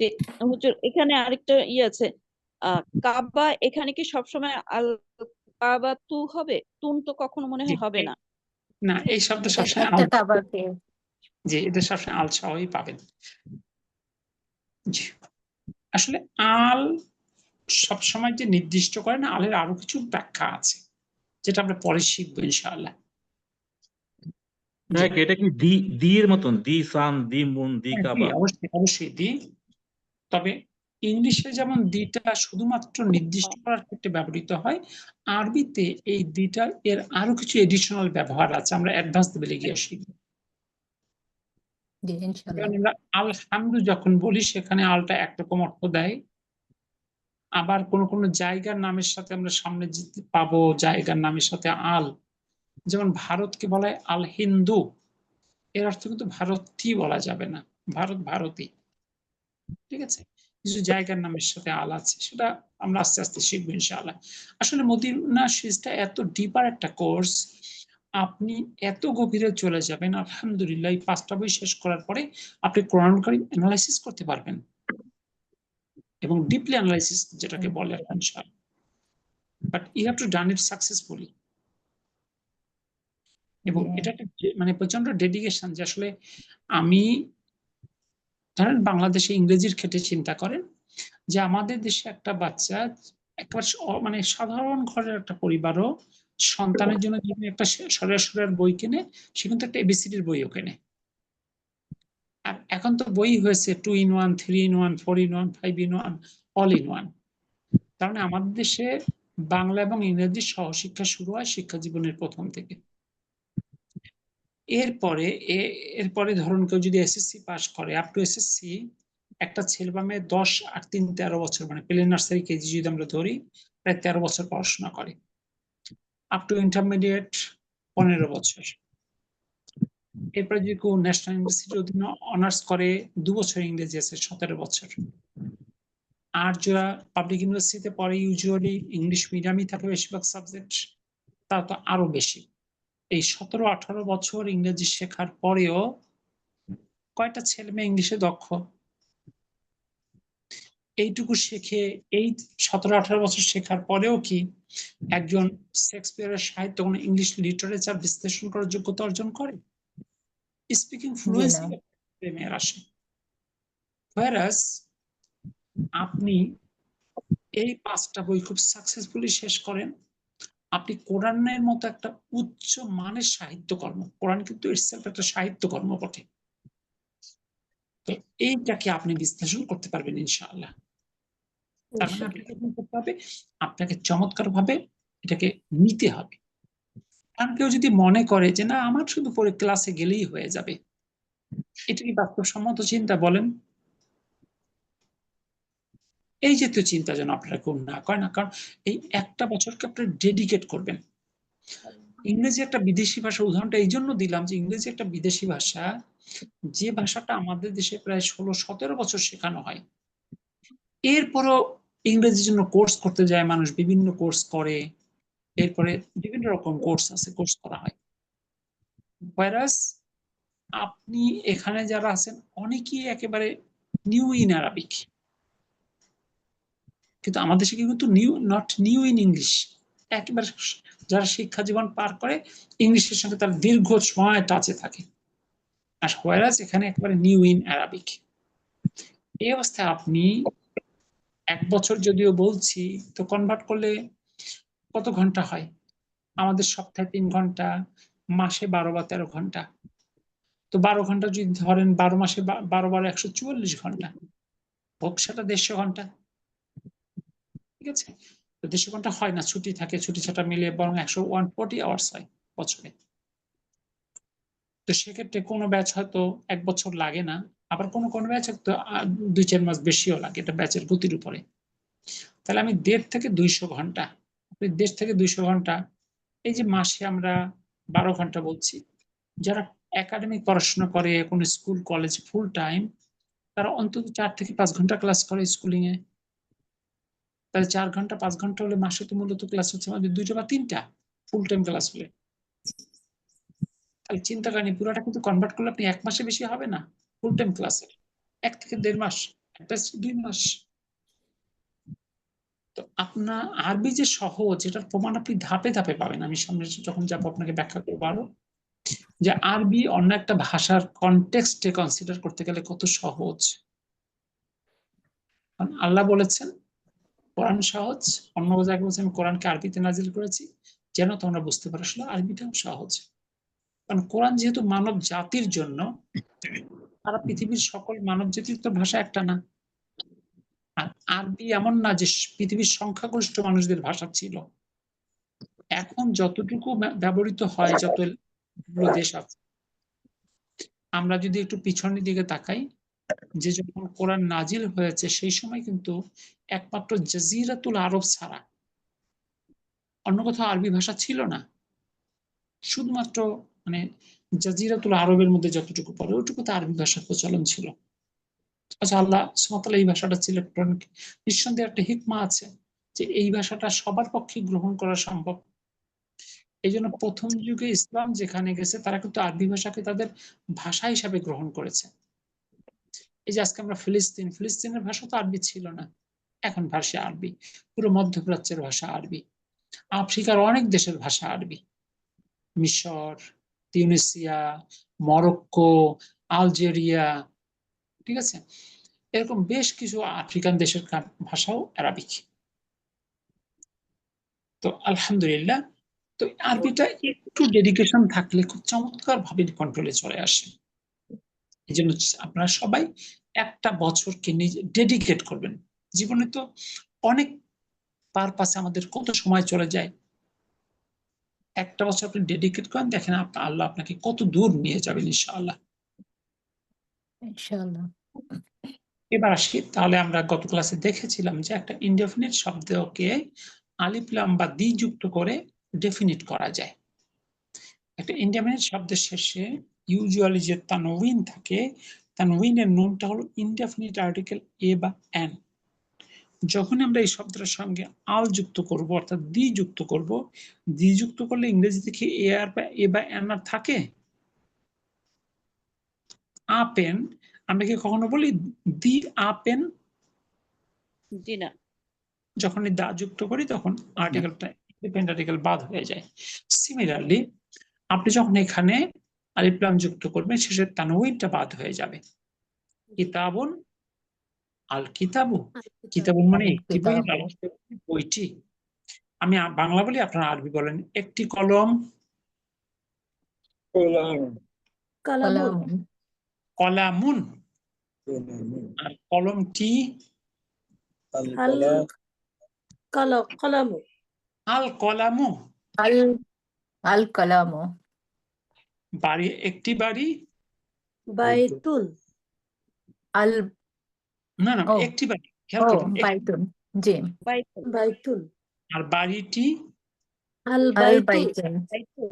জি হুজুর এখানে আরেকটা আছে, কাবা এখানে কি সবসময় আল কাবা তু হবে? তুন তো কখনো মনে জি। হয় হবে না। না, এই শব্দ সবসময় একটা কাবাতে, জি, এটা সবসময় আল সহই পাবেন। জি, আসলে আল সবসময় যে নির্দিষ্ট করে না, আলের আরো কিছু ব্যাখ্যা আছে যেটা আমরা পরে শিখবো ইনশাআল্লাহ। জি। এটা কি দি এর মতন, দি সান, দি মুন, দি হ্যাঁ, কাবা? অবশ্যই দি। তবে ইংলিশে যেমন দিটা শুধুমাত্র নির্দিষ্ট করার ক্ষেত্রে ব্যবহৃত হয়, আরবিতে এই দিটা এর আরো কিছু এডিশনাল ব্যবহার আছে, আমরা অ্যাডভান্স লেভেলে গিয়ে শিখব। জি ইনশাআল্লাহ। যেমন আমরা আলহামদু যখন বলি সেখানে আলটা একরকম অর্থ দেয়, আবার কোন কোন জায়গার নামের সাথে আমরা সামনে পাবো জায়গার নামের সাথে আল। যেমন ভারতকে বলা হয় আল হিন্দু, এর অর্থ কিন্তু ভারতই বলা যাবে না, ভারতই। ঠিক আছে, কিছু জায়গার নামের সাথে আল আছে, সেটা আমরা আস্তে আস্তে শিখবো ইনশাআল্লাহ। আসলে মদিনা সিরিজটা এত ডিপার একটা কোর্স, আপনি এত গভীরে চলে যাবেন আলহামদুলিল্লাহ। এই 5টা বই শেষ করার পরে আপনি কোরআন কারীম অ্যানালাইসিস করতে পারবেন, এবং ডিপলি অ্যানালাইসিস যেটাকে বলে ইনশাআল্লাহ। But you have to done it successfully. এবং এটা একটা মানে প্রচন্ড ডেডিকেশন, যে আসলে আমি ধরেন বাংলাদেশে ইংরেজির ক্ষেত্রে চিন্তা করেন, যে আমাদের দেশে একটা বাচ্চা একবার মানে সাধারণ ঘরের একটা পরিবারও সন্তানের জন্য যখন একটা সরাসরি বই কেনে, সে কিন্তু একটা এবিসিডির বইও কেনে। আর এখন তো বই হয়েছে 2-in-1, 3-in-1, 4-in-1, 5-in-1, all-in-1। তার মানে আমাদের দেশে বাংলা এবং ইংরেজি সহশিক্ষা শুরু হয় শিক্ষা জীবনের প্রথম থেকে। এরপরে ধরুন কেউ যদি এসএসসি পাস করে, আপ টু এসএসসি একটা ছেলে বা মেয়ে 10 আর 3 13 বছর, মানে প্লে নার্সারি কেজি যদি আমরা ধরি, প্রায় 13 বছর পড়াশোনা করে, আপ টু ইন্টারমিডিয়েট 15 বছর। এরপরে যদি কেউ ন্যাশনাল ইউনিভার্সিটির অধীনে অনার্স করে 2 বছর ইংরেজি আছে 17 বছর। আর যারা পাবলিক ইউনিভার্সিটিতে পড়ে ইউজুয়ালি ইংলিশ মিডিয়ামই থাকে বেশিরভাগ সাবজেক্ট, তা তো আরো বেশি। এই 17-18 বছর ইংরেজি শেখার পরেও কয়টা ছেলে মেয়ে ইংলিশে দক্ষ? এইটুকু শিখে এই 17-18 বছর শেখার পরেও কি একজন শেক্সপিয়ারের সাহিত্য কোন ইংলিশ লিটারেচার বিশ্লেষণ করার যোগ্যতা অর্জন করে? স্পিকিং ফ্লুয়েন্সি মেয়ের আসে। Whereas আপনি এই 5টা বই খুব সাকসেসফুলি শেষ করেন, আপনি কোরআনের মতো একটা উচ্চ মানের সাহিত্যকর্ম, কোরআন কিন্তু ইটসেলফ একটা সাহিত্যকর্ম বটে, তো এইটাকে আপনি বিশ্লেষণ করতে পারবেন ইনশাআল্লাহ। তার মানে আপনাকে কি করতে হবে? আপনাকে চমৎকার ভাবে এটাকে নিতে হবে। কারণ কেউ যদি মনে করে যে না আমার শুধু পরে ক্লাসে গেলেই হয়ে যাবে, এটা কি বাস্তবসম্মত চিন্তা বলেন? এই জাতীয় চিন্তা যেন আপনারা কেউ না করেন না, কারণ এই একটা বছরকে আপনি ডেডিকেট করবেন। ইংরেজি একটা বিদেশি ভাষা, উদাহরণটা এই জন্য দিলাম যে ইংরেজি একটা বিদেশি ভাষা, যে ভাষাটা আমাদের দেশে প্রায় 16-17 বছর শেখানো হয়, এরপরও ইংরেজির জন্য কোর্স করতে যায় মানুষ, বিভিন্ন কোর্স করে, এরপরে বিভিন্ন রকম কোর্স আছে, কোর্স করা হয়। Whereas আপনি এখানে যারা আছেন অনেকেই একেবারে নিউ ইন আরাবিক, কিন্তু আমাদের দেশে কিন্তু নট নিউ ইন ইংলিশ, একেবারে যারা শিক্ষা জীবন পার করে ইংলিশের সঙ্গে তার দীর্ঘ সময় টাচে থাকে। আর Whereas এখানে একেবারে নিউ ইন আরাবিক। এই অবস্থায় আপনি 1 বছর যদিও বলছি, তো কনভার্ট করলে কত ঘন্টা হয়? আমাদের সপ্তাহে 3 ঘন্টা, মাসে 12 বা 13 ঘন্টা। তো 12 ঘন্টা যদি ধরেন, 12 মাসে 12 144 ঘন্টা, হোক সেটা 150 ঘন্টা, ঠিক আছে? তো 150 ঘন্টা হয় না, ছুটি থাকে, ছুটি ছাটা মিলিয়ে বরং 140 আওয়ার্স হয় বছরে। তো সেক্ষেত্রে কোনো ব্যাচ হয়তো 1 বছর লাগে না, আবার কোনো কোনো ব্যাচ হয়তো 2-4 মাস বেশিও লাগে, এটা ব্যাচের গতির উপরে। তাহলে আমি 1.5 থেকে 200 ঘন্টা, 1.5 থেকে 200 ঘন্টা, এই যে মাসে আমরা 12 ঘন্টা বলছি, যারা একাডেমিক পড়াশোনা করে কোনো স্কুল কলেজ ফুল টাইম, তারা অন্তত 4 থেকে 5 ঘন্টা ক্লাস করে স্কুলিং এ। তাহলে 4 ঘন্টা 5 ঘন্টা হলে মাসে তো মূলত ক্লাস হচ্ছে আমাদের 2টা বা 3টা ফুল টাইম ক্লাস হলে। তাহলে চিন্তা করেন পুরোটা কিন্তু কনভার্ট করলে আপনি 1 মাসে বেশি হবে না ফুল টাইম ক্লাসের, 1 থেকে 1.5 মাস, একটা 2 মাস। তো আপনার আরবি যে সহজ, এটার প্রমাণ আপনি ধাপে ধাপে পাবেন। আমি সামনে যখন যাবো আপনাকে ব্যাখ্যা করবো আরো, যে আরবি অন্য একটা ভাষার কনটেক্সটে কনসিডার করতে গেলে কত সহজ। আল্লাহ বলেছেন কোরআন সহজ, অন্য জায়গায় বলছে আমি কোরআনকে আরবিতে নাজিল করেছি যেন তোমরা বুঝতে পারো। আসলে আরবিটাও সহজ, কারণ কোরআন যেহেতু মানব জাতির জন্য, সারা পৃথিবীর সকল মানব জাতির তো ভাষা একটা না। আর আরবি এমন না যে পৃথিবীর সংখ্যাগরিষ্ঠ মানুষদের ভাষা ছিল। এখন যতটুকু ব্যবহৃত হয়, যতগুলো দেশ আছে, আমরা যদি একটু পিছনের দিকে তাকাই, যে যখন কোরআন নাজিল হয়েছে সেই সময় কিন্তু একমাত্র জাজিরাতুল আরব ছাড়া অন্য কোথাও আরবি ভাষা ছিল না। শুধুমাত্র মানে জাজিরাতুল আরবের মধ্যে যতটুকু পড়ে ওটুকুতে আরবি ভাষার প্রচলন ছিল। আচ্ছা, আল্লাহ সুবহানাহু ওয়া তাআলা এই ভাষাটা সিলেক্ট করেন, নিঃসন্দেহে একটা হিকমা আছে যে এই ভাষাটা সবার পক্ষে গ্রহণ করা সম্ভব। এই জন্য প্রথম যুগে ইসলাম যেখানে গেছে তারা কিন্তু আরবি ভাষাকে তাদের ভাষা হিসাবে গ্রহণ করেছে। এই যে আজকে আমরা ফিলিস্তিনের ভাষা তো আরবি ছিল না, এখন ভাষা আরবি। পুরো মধ্যপ্রাচ্যের ভাষা আরবি, আফ্রিকার অনেক দেশের ভাষা আরবি, মিশর, তিউনিসিয়া, মরক্কো, আলজেরিয়া, ঠিক আছে, এরকম বেশ কিছু আফ্রিকান দেশের ভাষাও আরবিক। তো আলহামদুলিল্লাহ, তো আরবিটা একটু ডেডিকেশন থাকলে খুব চমৎকার ভাবে কন্ট্রোলে চলে আসে। এই জন্য আপনারা সবাই একটা বছরকে নিজে ডেডিকেট করবেন। জীবনে তো অনেক পারপাসে আমাদের কত সময় চলে যায়, একটা বছর আপনি ডেডিকেট করেন, দেখেন আল্লাহ আপনাকে কত দূর নিয়ে যাবেন ইনশাআল্লাহ। ইনশাআল্লাহ। এবার আসি, তাহলে আমরা গত ক্লাসে দেখেছিলাম যে একটা ইনডেফিনিট শব্দকে আলিফ লাম বা দি যুক্ত করে ডেফিনিট করা যায়। একটা ইনডেফিনিট শব্দের শেষে ইউজুয়ালি যে তানউইন থাকে, তানউইনের নুনটা হলো ইনডেফিনিট আর্টিকেল এ বা এন। যখন আমরা এই শব্দটার সঙ্গে আল যুক্ত করব, অর্থাৎ দি যুক্ত করব, দি যুক্ত করলে ইংরেজিতে কি এ বা এন আর থাকে? আপেন, আমরা কি কখনো বলি দি আপেন? জি না। যখন দা যুক্ত করি তখন আর্টিকেলটা ডিপেন্ড আর্টিকেল বাদ হয়ে যায়। সিমিলারলি আপনি যখন এখানে আলিফ লাম যুক্ত করবেন শেষে তানউইনটা বাদ হয়ে যাবে। কিতাবুন, আল কিতাবু, কিতাবুন মানে একটি বই, কিতাবু। বইটি। আমি বাংলা বলি, আপনারা আরবি বলেন। একটি কলম, কালামুন, কলামুন। কলামুন। আর কলমটি, আল কালামু, আল কলামু। আল আল কলামু। বাড়ি, একটি বাড়ি, বাইতুন, আল না না ও একটি বাড়ি, খেয়াল ও করুন। বাইতুন। জি। বাইতুন। বাইতুন, আর বাড়িটি, আল আল বাইতু, বাইতুন। বাইতুন।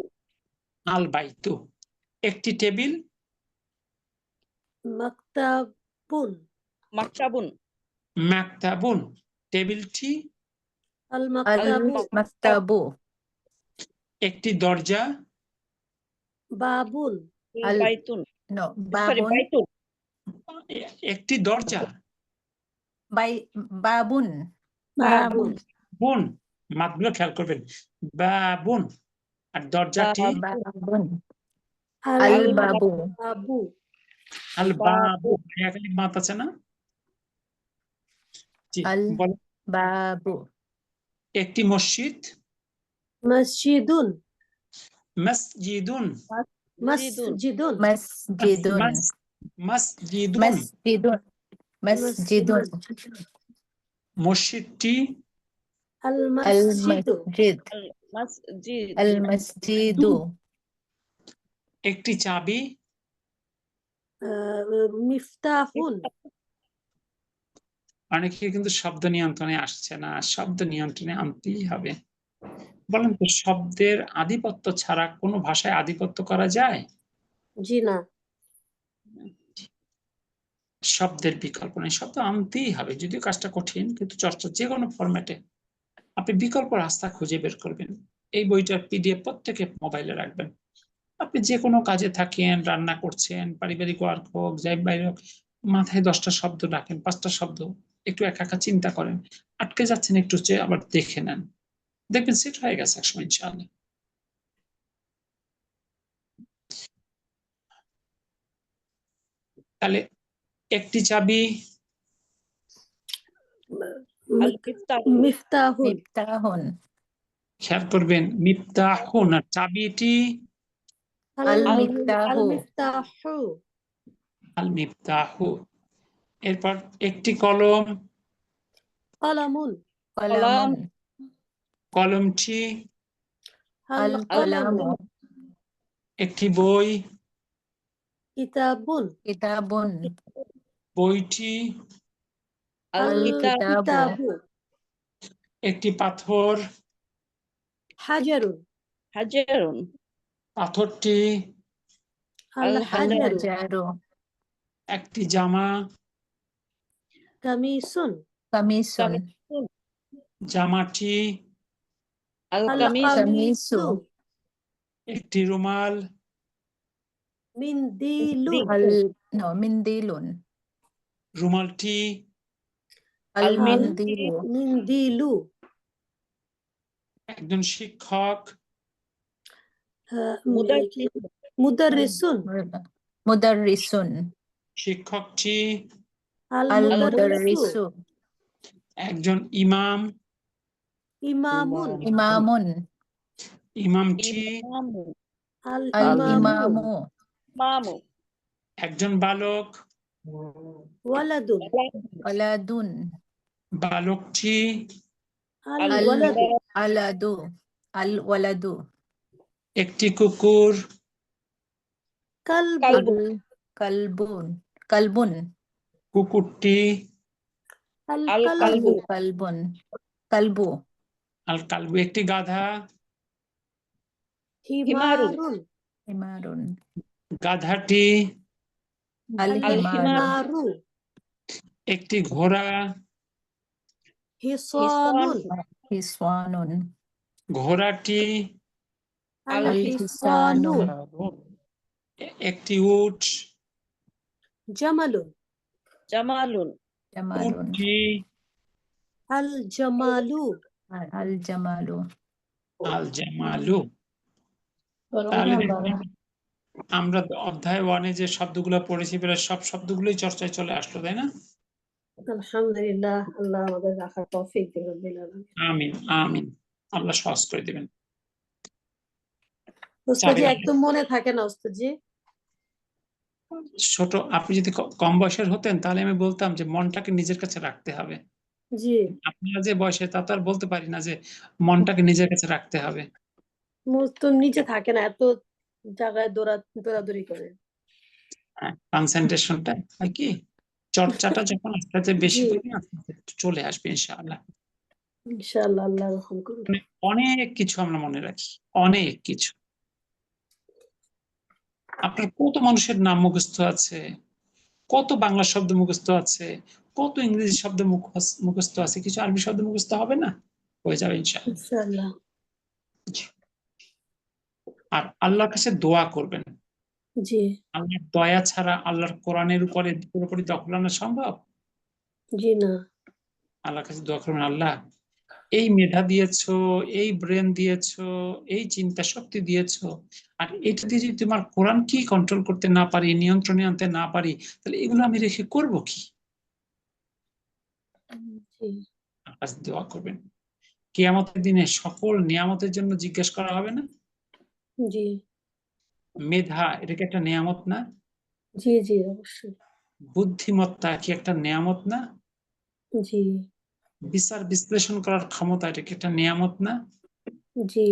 আল বাইতু। একটি টেবিল, মাকতাবুন, মাকতাবুন। মাকতাবুন। টেবিলটি, আল আল মাকতাবু, মাকতাবু। একটি দরজা, বাবুন, আল বাইতুন। নো সরি, বাবুন। বাইতুন। একটি দরজা, বাবুন। বাবুন, বুন। মাতগুলো খেয়াল করবেন, বাবুন। আর দরজাটি, বাবুন। আল আল বাবু। বাবু, আল বাবু। এখানে মাত আছে না? জি, আল বলেন। বাবু। একটি মসজিদ, মসজিদুন, মসজিদুন। মসজিদুন। মসজিদুন, মসজিদুন। মসজিদুন। মসজিদুন। মসজিদুন। মসজিদটি, আল আল মসজিদু, মসজিদ। আল মসজিদ। আল মসজিদু। একটি চাবি, মিফতাহুন, অনেকে কিন্তু শব্দ নিয়ন্ত্রণে আসছে না, শব্দ নিয়ন্ত্রণে আনতেই হবে। বলেন তো, শব্দের আধিপত্য ছাড়া কোনো ভাষায় আধিপত্য করা যায়? জি না, শব্দের বিকল্প নেই, শব্দ আনতেই হবে। যদিও কাজটা কঠিন, কিন্তু চর্চা যে কোনো ফরম্যাটে আপনি বিকল্প রাস্তা খুঁজে বের করবেন। এই বইটার পিডিএফ প্রত্যেকে মোবাইলে রাখবেন। আপনি যে কোনো কাজে থাকেন, রান্না করছেন, পারিবারিক ওয়ার্ক হোক, যাই বাইরে হোক, মাথায় 10টা শব্দ রাখেন, 5টা শব্দ, একটু একা একা চিন্তা করেন, আটকে যাচ্ছেন, একটু চেয়ে আবার দেখে নেন, দেখবেন সেট হয়ে গেছে একসময় ইনশাআল্লাহ। তাহলে একটি চাবি, আল মিফতাহ। মিফতাহুন, মিফতাহুন। খেয়াল করবেন, মিফতাহুন। আর চাবিটি, আল আল মিফতাহু। মিফতাহু, আল মিফতাহু। এরপর একটি কলম, কলামুন, কলামুন। কলমটি, আল আল কলামু, কলামু। একটি বই, কিতাবুন, কিতাবুন। বইটি, আল আল কিতাব। কিতাবু, একটি পাথর, হাজারুন, হাজারুন। পাথরটি, আল আল আল হাজারু, হাজারু। একটি জামা, কামিসুন, কামিসুন। কামিসুন। জামাটি, আল আল কামিস। কামিসু। কামিসু, একটি রুমাল, মিন্দিলুন, আল নো মিন্দিলুন। রুমালটি, আল আল আল মিন্দিলু। মিন্দিলু, একজন শিক্ষক, মুদাররিস। মুদাররিসুন, মুদাররিসুন। শিক্ষকটি, আল আল মুদাররিসু, মুদাররিসু। একজন ইমাম, ইমামুন, ইমামুন। ইমামটি, ইমামু। আল আল ইমামু, ইমামু। মামু। একজন বালক, ওয়ালাদুন, ওয়ালাদুন। বালকটি, আল আল আল ওয়ালাদু, আলাদু। আল ওয়ালাদু। একটি কুকুর, কালবুন, কালবু। আল কালবুন। কালবুন। কুকুরটি, আল আল আল কালবু, কালবুন। কালবু। আল কালবু। একটি গাধা, হিমারুন। হিমারুন, হিমারুন। গাধাটি, الحمار الحمار একটি ঘোড়া, حصان حصان ঘোড়াটি, الحصان একটি উট, جمل জামালুন, جمال উটটি, الجمال الجمال আল জামালু। তাহলে দেখুন, আমরা অধ্যায় 1-এ যে শব্দগুলো পড়েছি প্রায় সব শব্দগুলোই চর্চায় চলে আসলো, তাই না? আলহামদুলিল্লাহ, আল্লাহ আমাদের রাখার তৌফিক দিন রব্বিল আলামিন। আমিন আমিন, আল্লাহ সহজ করে দিবেন। উস্তাদজি চারি- একদম মনে থাকে না উস্তাদজি। ছোট, আপনি যদি কম বয়সের হতেন তাহলে আমি বলতাম যে মনটাকে নিজের কাছে রাখতে হবে। জি, আপনারা যে বয়সে তা তো আর বলতে পারি না যে মনটাকে নিজের কাছে রাখতে হবে। তো নিচে থাকে না, এত জায়গায় দৌড়াদৌড়ি করে। কনসেন্ট্রেশনটা হয় কি, চর্চাটা যখন আস্তে আস্তে বেশি জি। করবেন আস্তে আস্তে চলে আসবে ইনশাআল্লাহ। ইনশাআল্লাহ, আল্লাহ রহম করুন। মানে অনেক কিছু আমরা মনে রাখি, অনেক কিছু। আপনার কত মানুষের নাম মুখস্থ আছে, কত বাংলা শব্দ মুখস্থ আছে, কত ইংরেজি শব্দ মুখস্থ আছে, কিছু আরবি শব্দ মুখস্থ হবে না? হয়ে যাবে ইনশাআল্লাহ। ইনশাআল্লাহ। আর আল্লাহর কাছে দোয়া করবেন। জি, আল্লাহর দয়া ছাড়া আল্লাহর কোরআনের উপরে পুরোপুরি দখল আনা সম্ভব? জি না। আল্লাহর কাছে দোয়া করবেন, আল্লাহ এই মেধা দিয়েছো, এই ব্রেন দিয়েছো, এই চিন্তা শক্তি দিয়েছো, আর এটা দিয়ে যদি তোমার কোরআন কি কন্ট্রোল করতে না পারি, নিয়ন্ত্রণে আনতে না পারি, তাহলে এগুলো আমি রেখে করব কি? জি, আল্লাহর কাছে দোয়া করবেন। কিয়ামতের দিনে সকল নিয়ামতের জন্য জিজ্ঞেস করা হবে না? জি, মেধা এটা কি একটা নিয়ামত না? জি, জি, অবশ্যই। বুদ্ধিমত্তা কি একটা নিয়ামত না? জি, বিচার বিশ্লেষণ করার ক্ষমতা এটা কি একটা নিয়ামত না? জি,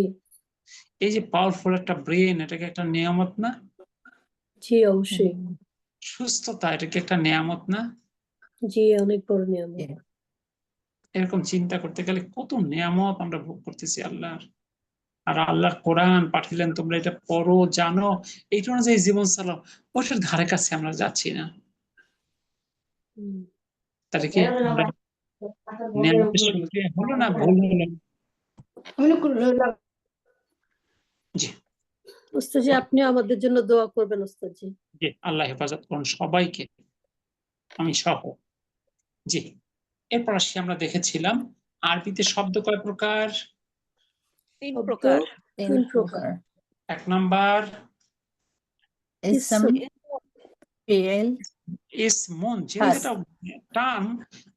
এই যে পাওয়ারফুল একটা ব্রেন, এটা কি একটা নিয়ামত না? জি, অবশ্যই। সুস্থতা এটা কি একটা নিয়ামত না? জি, অনেক বড় নিয়ামত। এরকম চিন্তা করতে গেলে কত নিয়ামত আমরা ভোগ করতেছি আল্লাহর। আর আল্লাহর কোরআন পাঠালেন, তোমরা এটা পড়ো, জানো, এইটা অনুযায়ী জীবন চালাও, ওটার ধারে কাছে আমরা যাচ্ছি না। হুম। তাহলে কি আমরা নিয়ামতের শুকরিয়া হলো না ভুল হলো? জি উস্তাদজি, আপনিও আমাদের জন্য দোয়া করবেন উস্তাদজি। জি, আল্লাহ হেফাজত করুন সবাইকে, আমি সহ। জি, এরপর আসি, আমরা দেখেছিলাম আরবিতে শব্দ কয় প্রকার? 3 শব্দ প্রকার। 3 প্রকার। 1 নাম্বার اسم فعل ইসমুন, যে হাস। যেটা টান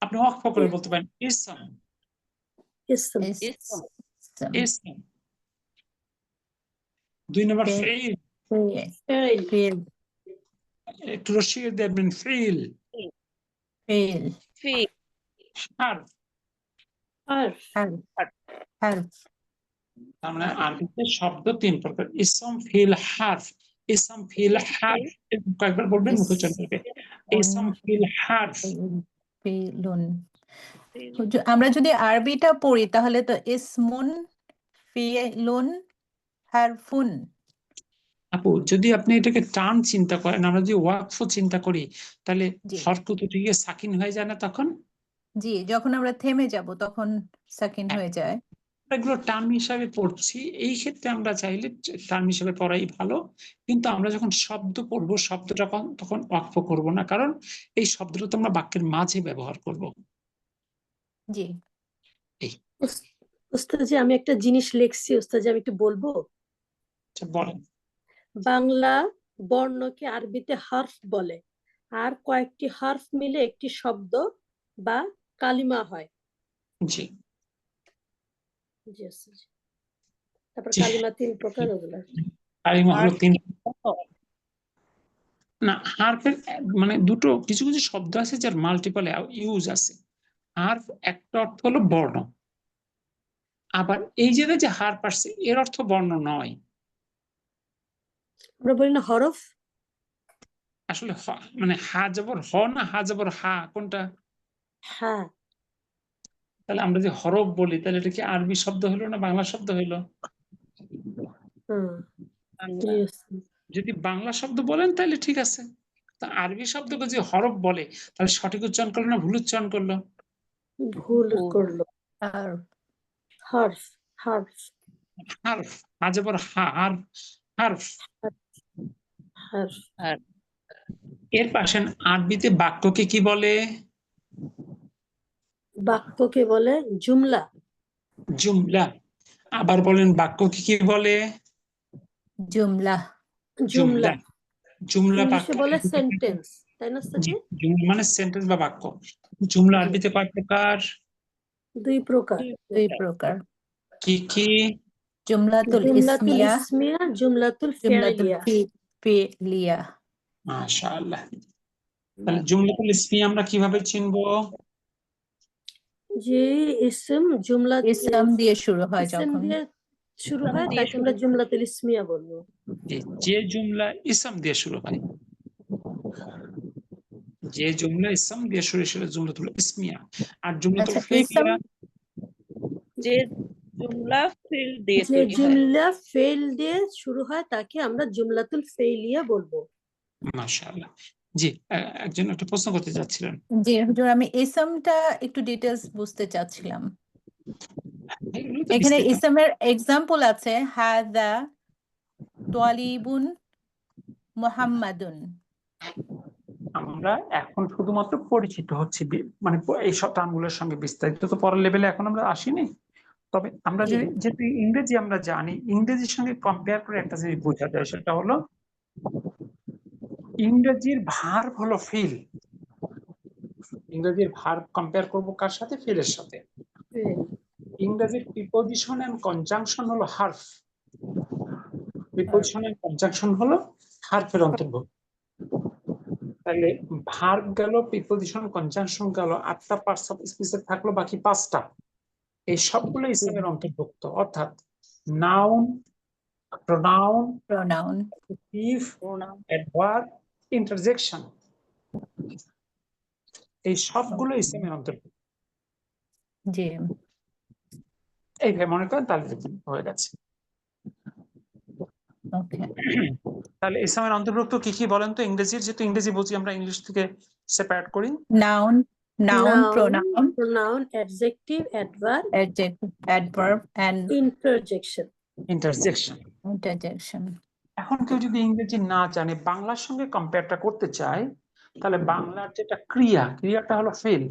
আপনি ওয়াকফ করে বলতে পারেন ইসম, ইসম, اسم ইসম। 2 নাম্বার فعل ফিল, ফাইল, فعل একটু রশিয়ে দেবেন, ফিল। فعل ফি হারফ, হারফ, حرف حرف তার মানে আরবিতে শব্দ 3 প্রকার, ইসম, ফিল, হারফ। ইসম, ফিল, হারফ, এরকম কয়েকবার বলবেন, মুখোচ্চারণ করবে। ইসম, ফিল, হারফ। فعل আমরা যদি আরবিটা পড়ি তাহলে তো ইসমুন ফিলুন হারফুন। আপু, যদি আপনি এটাকে টান চিন্তা করেন, আমরা যদি ওয়াকফ চিন্তা করি, তাহলে জি হরফ তো থেকে সাকিন হয়ে যায় না তখন? জি, যখন আমরা থেমে যাব তখন সাকিন হয়ে যায়। আমরা এগুলো টার্ম হিসাবে পড়ছি, এই ক্ষেত্রে আমরা চাইলে টার্ম হিসাবে পড়াই ভালো, কিন্তু আমরা যখন শব্দ পড়বো শব্দটা তখন ওয়াকফ করব না, কারণ এই শব্দটা তো আমরা বাক্যের মাঝে ব্যবহার করব। জি উস্তাদজি, আমি একটা জিনিস লিখছি উস্তাদজি, আমি একটু বলবো? আচ্ছা, বলেন। বাংলা বর্ণকে আরবিতে হারফ বলে, আর কয়েকটি হারফ মিলে একটি শব্দ বা কালিমা হয়। জি জি উস্তাদজি। তারপর জি, কালিমা 3 প্রকার, ওগুলা। কালিমা হলো 3। কত? না, হারফের মানে দুটো, কিছু কিছু শব্দ আছে যার মাল্টিপল ইউজ আছে। হারফ একটা অর্থ হলো বর্ণ, আবার এই জায়গায় যে হারফ আসছে এর অর্থ বর্ণ নয়। আমরা বলি না হরফ? আসলে মানে হা জবর হ না হা জবর হা, কোনটা? হ্যাঁ। তাহলে আমরা যে হরফ বলি, তাহলে এটা কি আরবি শব্দ হলো না বাংলা শব্দ হলো? হুম, জি বাংলা। উস্তাদ। যদি বাংলা শব্দ বলেন তাহলে ঠিক আছে, তা আরবি শব্দকে যে হরফ বলে তাহলে সঠিক উচ্চারণ করলো না ভুল উচ্চারণ করলো? ভুল ভুল। করলো। আর হার্ফ হার্ফ হারফ, আজবর হার, হারফ। হার্ফ আর এর পাশে আরবিতে বাক্যকে কি বলে? বাক্যকে বলে জুমলা। জুমলা। আবার বলেন বাক্যকে কি বলে? জুমলা। জুমলা জুমলা। জুমলা ইংলিশে বাক্য বলে সেন্টেন্স, তাই না জি, সাজি? জুমলা মানে সেন্টেন্স বা বাক্য। জুমলা জি। আরবিতে কয় প্রকার? দুই প্রকার, দুই প্রকার, কি কি? জুমলাতুল জুমলাতুল ইসমিয়া, ইসমিয়া, জুমলাতুল জুমলাতুল ফি'লিয়া। ফি'লিয়া। মাশাআল্লাহ। তাহলে জুমলাতুল ইসমি আমরা কিভাবে চিনবো? যে ইসম জুমলা ইসম দিয়ে শুরু হয় ইসম যখন। দিয়ে শুরু ইসম হয় দিয়ে তাকে আমরা জুমলাতুল ইসমিয়া বলবো। যে জুমলা ইসম দিয়ে শুরু হয়, যে জুমলা ইসম দিয়ে শুরু সেটা জুমলাতুল ইসমিয়া। আর জুমলাতুল আচ্ছা, ইসম ফি'লিয়া যে জুমলা ফিল দিয়ে যে তৈরি হয়। জুমলা ফেল দিয়ে শুরু হয় তাকে আমরা জুমলাতুল ফেলিয়া বলবো। মাশাআল্লাহ। জি, একজন একটা প্রশ্ন করতে চাচ্ছিলেন। জি হুজুর, আমি ইসমটা একটু ডিটেলস বুঝতে চাচ্ছিলাম। এগুলো তো এখানে বিস্তারিত। ইসমের এক্সাম্পল আছে, হাদা তালিবুন মুহাম্মাদুন। আমরা এখন শুধুমাত্র পরিচিত হচ্ছি মানে এই সব টার্মগুলোর সঙ্গে, বিস্তারিত তো পরের লেভেলে এখন আমরা আসিনি। তবে আমরা জি। যদি যেহেতু ইংরেজি আমরা জানি, ইংরেজির সঙ্গে কম্পেয়ার করে একটা জিনিস বোঝা যায়, সেটা হলো ইংরেজির ভার্ব হলো ফিল। ইংরেজির ভার্ব কম্পেয়ার করবো কার সাথে? ফিলের সাথে। ফেল ইংরেজির প্রিপোজিশন এন্ড কনজাংশন হলো হার্ফ। প্রিপোজিশন এন্ড কনজাংশন হলো হার্ফের অন্তর্ভুক্ত। তাহলে ভার্ব গেল, প্রিপোজিশন কনজাংশন গেল, 8টা পার্টস অফ স্পিচে থাকলো বাকি 5টা। এই সবগুলো ইসমের অন্তর্ভুক্ত, অর্থাৎ noun, pronoun, pronoun. Adjective, adverb, interjection, এই সবগুলো ইসমের অন্তর্ভুক্ত। জি। এইভাবে মনে করেন তাহলে হয়ে গেছে। ওকে। তাহলে ইসমের অন্তর্ভুক্ত কি কি বলেন তো ইংরেজির? যেহেতু ইংরেজি বুঝি আমরা, ইংলিশ থেকে সেপারেট করি। Noun, noun, pronoun, pronoun, adjective, adverb, adjective, adverb and interjection. Interjection. interjection. এখন কেউ যদি ইংরেজি না জানে, বাংলার সঙ্গে কম্পেয়ারটা করতে চায়, তাহলে বাংলার যেটা ক্রিয়া, ক্রিয়াটা হলো ফেল।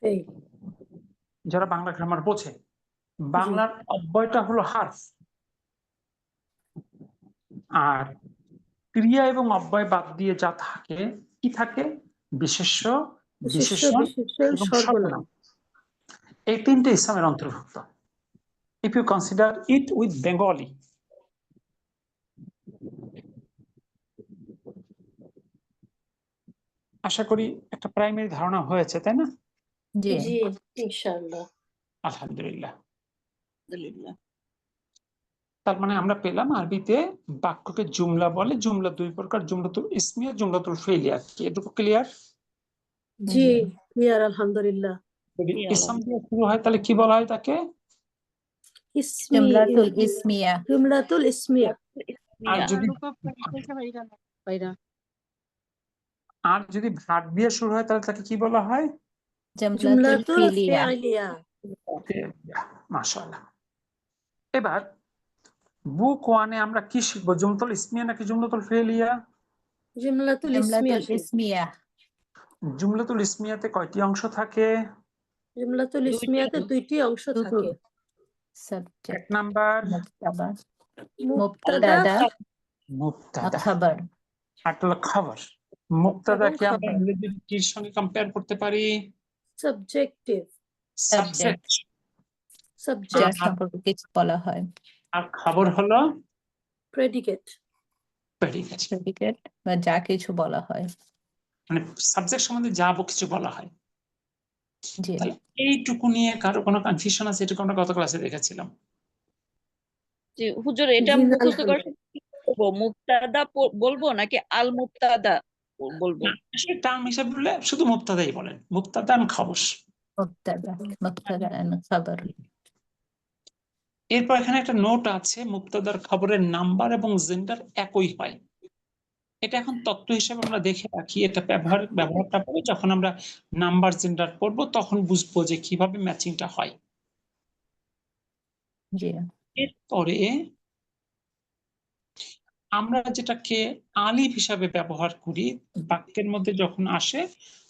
Fail. যারা বাংলা গ্রামার বোঝে, বাংলার অব্যয়টা হলো হার্ফ। আর ক্রিয়া এবং অব্যয় বাদ দিয়ে যা থাকে, কি থাকে? বিশেষ্য, বিশেষণ এবং সর্বনাম। এই তিনটে ইসলামের অন্তর্ভুক্ত। If you consider it with Bengali, আশা করি একটা প্রাইমারি ধারণা হয়েছে, তাই না? জি। জি, ইনশাআল্লাহ। আলহামদুলিল্লাহ। আলহামদুলিল্লাহ। তার মানে আমরা পেলাম আরবিতে বাক্যকে জুমলা বলে। জুমলা দুই প্রকার, জুমলাতুল ইসমিয়া, জুমলাতুল ফেলিয়া। কি এটুকু ক্লিয়ার? জি, ক্লিয়ার আলহামদুলিল্লাহ। যদি ইসম দিয়ে শুরু হয় তাহলে কি বলা হয় তাকে? ইসমি, জুমলাতুল ইসমিয়া। জুমলাতুল ইসমিয়া। আর যদি ভার্ব দিয়ে শুরু হয় তাহলে তাকে কি বলা হয়? জুমলাতুল জুমলাতুল ফিলিয়া। ফি'লিয়া। মাশাআল্লাহ। এবার বুক ওয়ানে আমরা কি শিখবো? জুমলাতুল ইসমিয়া নাকি জুমলাতুল ফেলিয়া? জুমলাতুল ইসমিয়া। জুমলাতুল ইসমিয়া। জুমলাতুল ইসমিয়াতে কয়টি অংশ থাকে? জুমলাতুল ইসমিয়াতে দুইটি অংশ থাকে। এক সাবজেক্ট, নাম্বার মুবতাদা, মুবতাদা মুবতাদা, খাবার। আর হলো খবর। মুবতাদাকে এবং আমরা খবর। ইংরেজির কির সঙ্গে কম্পেয়ার করতে পারি? Subjective, subject. যার সাবজেক্ট, সম্পর্কে কিছু বলা হয়। আর খবর হলো প্রেডিকেট। প্রেডিকেট, প্রেডিকেট বা যা কিছু বলা হয়। মানে সাবজেক্ট সম্বন্ধে যা কিছু বলা হয়। জি। তাহলে এইটুকু নিয়ে কারো কোনো কনফিউশন আছে? এটুকু আমরা গত ক্লাসে দেখেছিলাম। জি হুজুর, এটা জি, মুখস্থ করার আলহামদুলিল্লাহ। সময় কি করবো? মুবতাদা বলবো নাকি আল মুবতাদা বলবো? না, আসলে টার্ম হিসাবে বললে শুধু মুবতাদাই বলেন, মুবতাদা আর খবর। মুবতাদা, মুবতাদা and খাবার। এরপর এখানে একটা নোট আছে, মুবতাদার খবরের নাম্বার এবং জেন্ডার একই হয়। এটা এখন তথ্য হিসেবে আমরা দেখে রাখি, এটা ব্যবহারটা পরে যখন আমরা নাম্বার জেন্ডার পড়বো তখন বুঝবো যে কিভাবে ম্যাচিংটা হয়। জি এরপরে আমরা যেটাকে আলিফ হিসাবে ব্যবহার করি বাক্যের মধ্যে যখন আসে,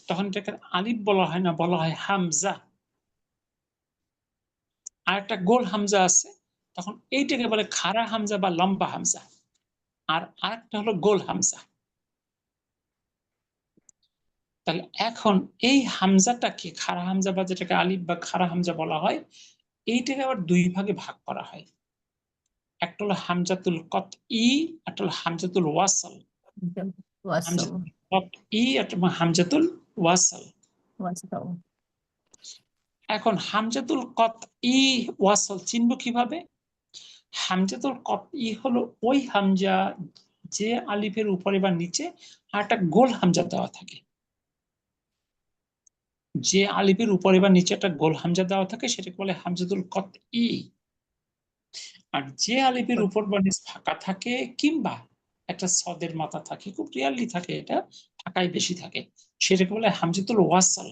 তখন এটাকে আলিফ বলা হয় না, বলা হয় হামজা। আর একটা গোল হামজা আছে, তখন এইটাকে বলে খাড়া হামজা বা লম্বা হামজা। আর আরেকটা হলো গোল হামজা। তাহলে এখন এই হামজাটাকে খাড়া হামজা বা যেটাকে আলিফ বা খাড়া হামজা বলা হয়, এইটাকে আবার দুই ভাগে ভাগ করা হয়। একটা হলো হামজাতুল কতই, একটা হলো হামজাতুল ওয়াসল। ওয়াসাল হামজাতুল কতই এবং হামজাতুল ওয়াসল। ওয়াসাল এখন হামজাতুল কতই ওয়াসল চিনব কিভাবে? হামজাতুল কতই হলো ওই হামজা যে আলিফের উপরে বা নিচে আর একটা গোল হামজা দেওয়া থাকে। যে আলিফের উপরে বা নিচে একটা গোল হামজা দেওয়া থাকে সেটাকে বলে হামজাতুল কতই। আর যে আলিফের উপর বা নিচ ফাঁকা থাকে কিংবা একটা সদের মাথা থাকে, খুব রিয়ারলি থাকে, এটা ফাঁকাই বেশি থাকে, সেটাকে বলে হামজাতুল ওয়াসল।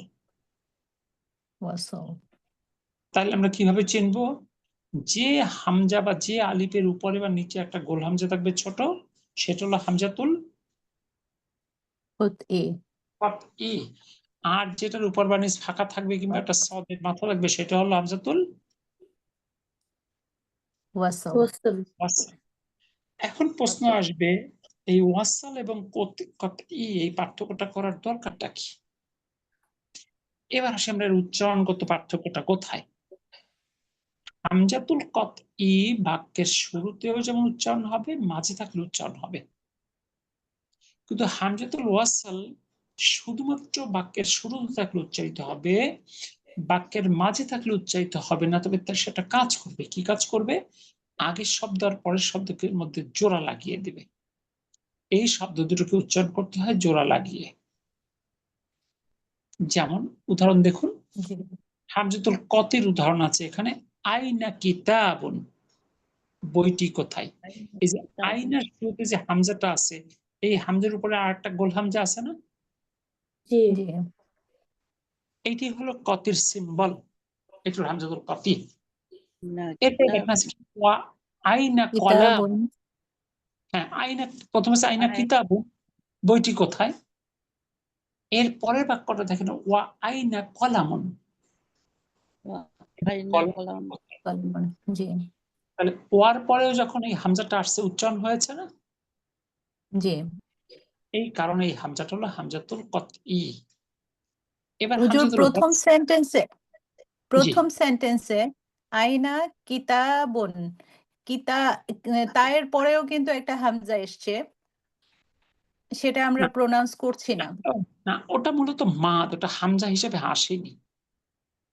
ওয়াসাল তাহলে আমরা কিভাবে চিনবো? যে হামজা বা যে আলিফের উপরে বা নিচে একটা গোল হামজা থাকবে ছোট, সেটা হলো হামজাতুল কতই কতই। আর যেটার উপর বা নিচ ফাঁকা থাকবে কিংবা একটা সদের মাথা থাকবে সেটা হলো হামজাতুল ওয়াসাল ওয়াসাল। ওয়াসল। এখন প্রশ্ন আসবে, এই ওয়াসাল এবং কতই এই পার্থক্যটা করার দরকারটা কি? এবার আসে আমরা এর উচ্চারণগত পার্থক্যটা কোথায়। হামজাতুল কতই বাক্যের শুরুতেও যেমন উচ্চারণ হবে, মাঝে থাকলে উচ্চারণ হবে। কিন্তু হামজাতুল ওয়াসাল শুধুমাত্র বাক্যের শুরুতে থাকলে উচ্চারিত হবে, বাক্যের মাঝে থাকলে উচ্চারিত হবে না। তবে সেটা কাজ করবে, কি কাজ করবে? আগের শব্দ আর পরের শব্দের মধ্যে জোড়া লাগিয়ে দিবে। এই শব্দ দুটোকে উচ্চারণ করতে হয় জোড়া লাগিয়ে। যেমন উদাহরণ দেখুন, জি হামজাতুল কতের উদাহরণ আছে এখানে, আইনা কিতাবুন, বইটি কোথায়। এই যে আইনার শুরুতে যে হামজাটা আছে, এই হামজার উপরে আর একটা গোল হামজা আছে না, জি জি এইটি হলো কতির সিম্বল, এটি হলো হামজাতুল কতি। না এরপর কিতাব দেখেন আছে ওয়া আইনা কলা, কিতাবুন হ্যাঁ আইনা, প্রথমে আছে আইনা কিতাবুন, বইটি কোথায়। এর পরের বাক্যটা দেখেন ওয়া আইনা কলামুন, আইনা কলম কলাম কোথায়? কলমুন জি তাহলে ওয়ার পরেও যখন এই হামজাটা আসছে উচ্চারণ হয়েছে না, জি এই কারণে এই হামজাটা হলো হামজাতুল কতই। এবার হুজুর হামজাতুল প্রথম ওয়াসল, সেন্টেন্সে জি আইনা কিতাবুন কিতা তায়ের পরেও কিন্তু একটা হামজা এসছে, সেটা আমরা না প্রোনাউন্স করছি না। না, ওটা মূলত মাদ, ওটা হামজা হিসেবে আসেনি।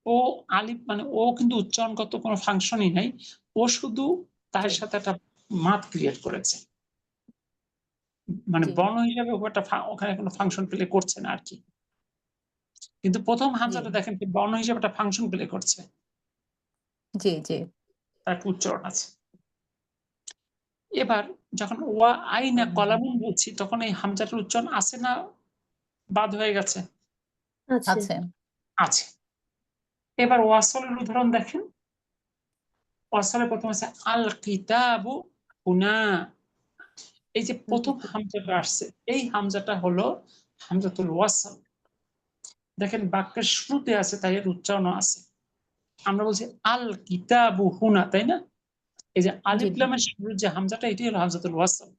ও আলিফ মানে ও কিন্তু উচ্চারণগত কোনো ফাংশনই নাই, ও শুধু তার সাথে একটা মাদ ক্রিয়েট করেছে, মানে জি বর্ণ হিসেবে ও একটা ওখানে কোনো ফাংশন প্লে করছে না আর কি। কিন্তু প্রথম জি হামজাটা দেখেন কি বর্ণ হিসেবে একটা ফাংশন প্লে করছে, জি জি তার একটা উচ্চারণ আছে। এবার যখন ওয়া আইনা কলামুন বলছি তখন এই হামজাটার উচ্চারণ আছে না বাদ হয়ে গেছে? আছে আছে আছে। এবার ওয়াসলের উদাহরণ দেখেন, ওয়াসলের প্রথম আছে আল কিতাবু হুনা, এই যে প্রথম হামজাটা আসছে এই হামজাটা হলো হামজাতুল ওয়াসল। দেখেন বাক্যের শুরুতে আছে তাই এর উচ্চারণ আছে। আমরা বলছি আল কিতাবু হুনা, তাই না? এই যে আলিফ জি লামের শুরুর যে হামজাটা এটি হলো হামজাতুল ওয়াসল।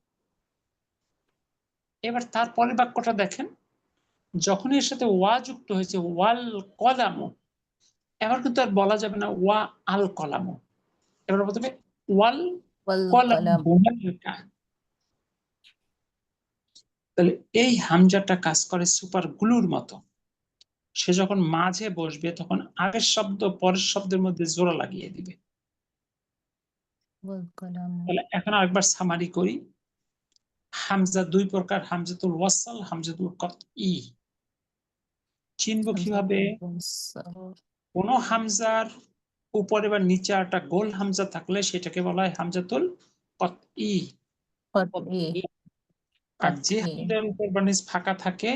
এবার তারপরের বাক্যটা দেখেন, যখন এর সাথে ওয়া যুক্ত হয়েছে ওয়াল কলামু, এবার কিন্তু আর বলা যাবে না ওয়া আল কলামু, এবার বলতে হবে ওয়াল ওয়াল কলামু কলাম হুনালিকা। তাহলে এই হামজাটা কাজ করে সুপার গ্লুর মতো, সে যখন মাঝে বসবে তখন আগের শব্দ পরের শব্দের মধ্যে জোড়া লাগিয়ে দিবে। ওয়াল কলাম তাহলে এখন আরেকবার সামারি করি, হামজা দুই প্রকার, হামজাতুল ওয়াসল, হামজাতুল কতই। চিনব কিভাবে? কোন হামজার উপরে বা নিচে একটা গোল হামজা থাকলে সেটাকে বলা হয় হামজাতুল কতই। কতই আর যে কতই হামজার উপর বা নিচ ফাঁকা থাকে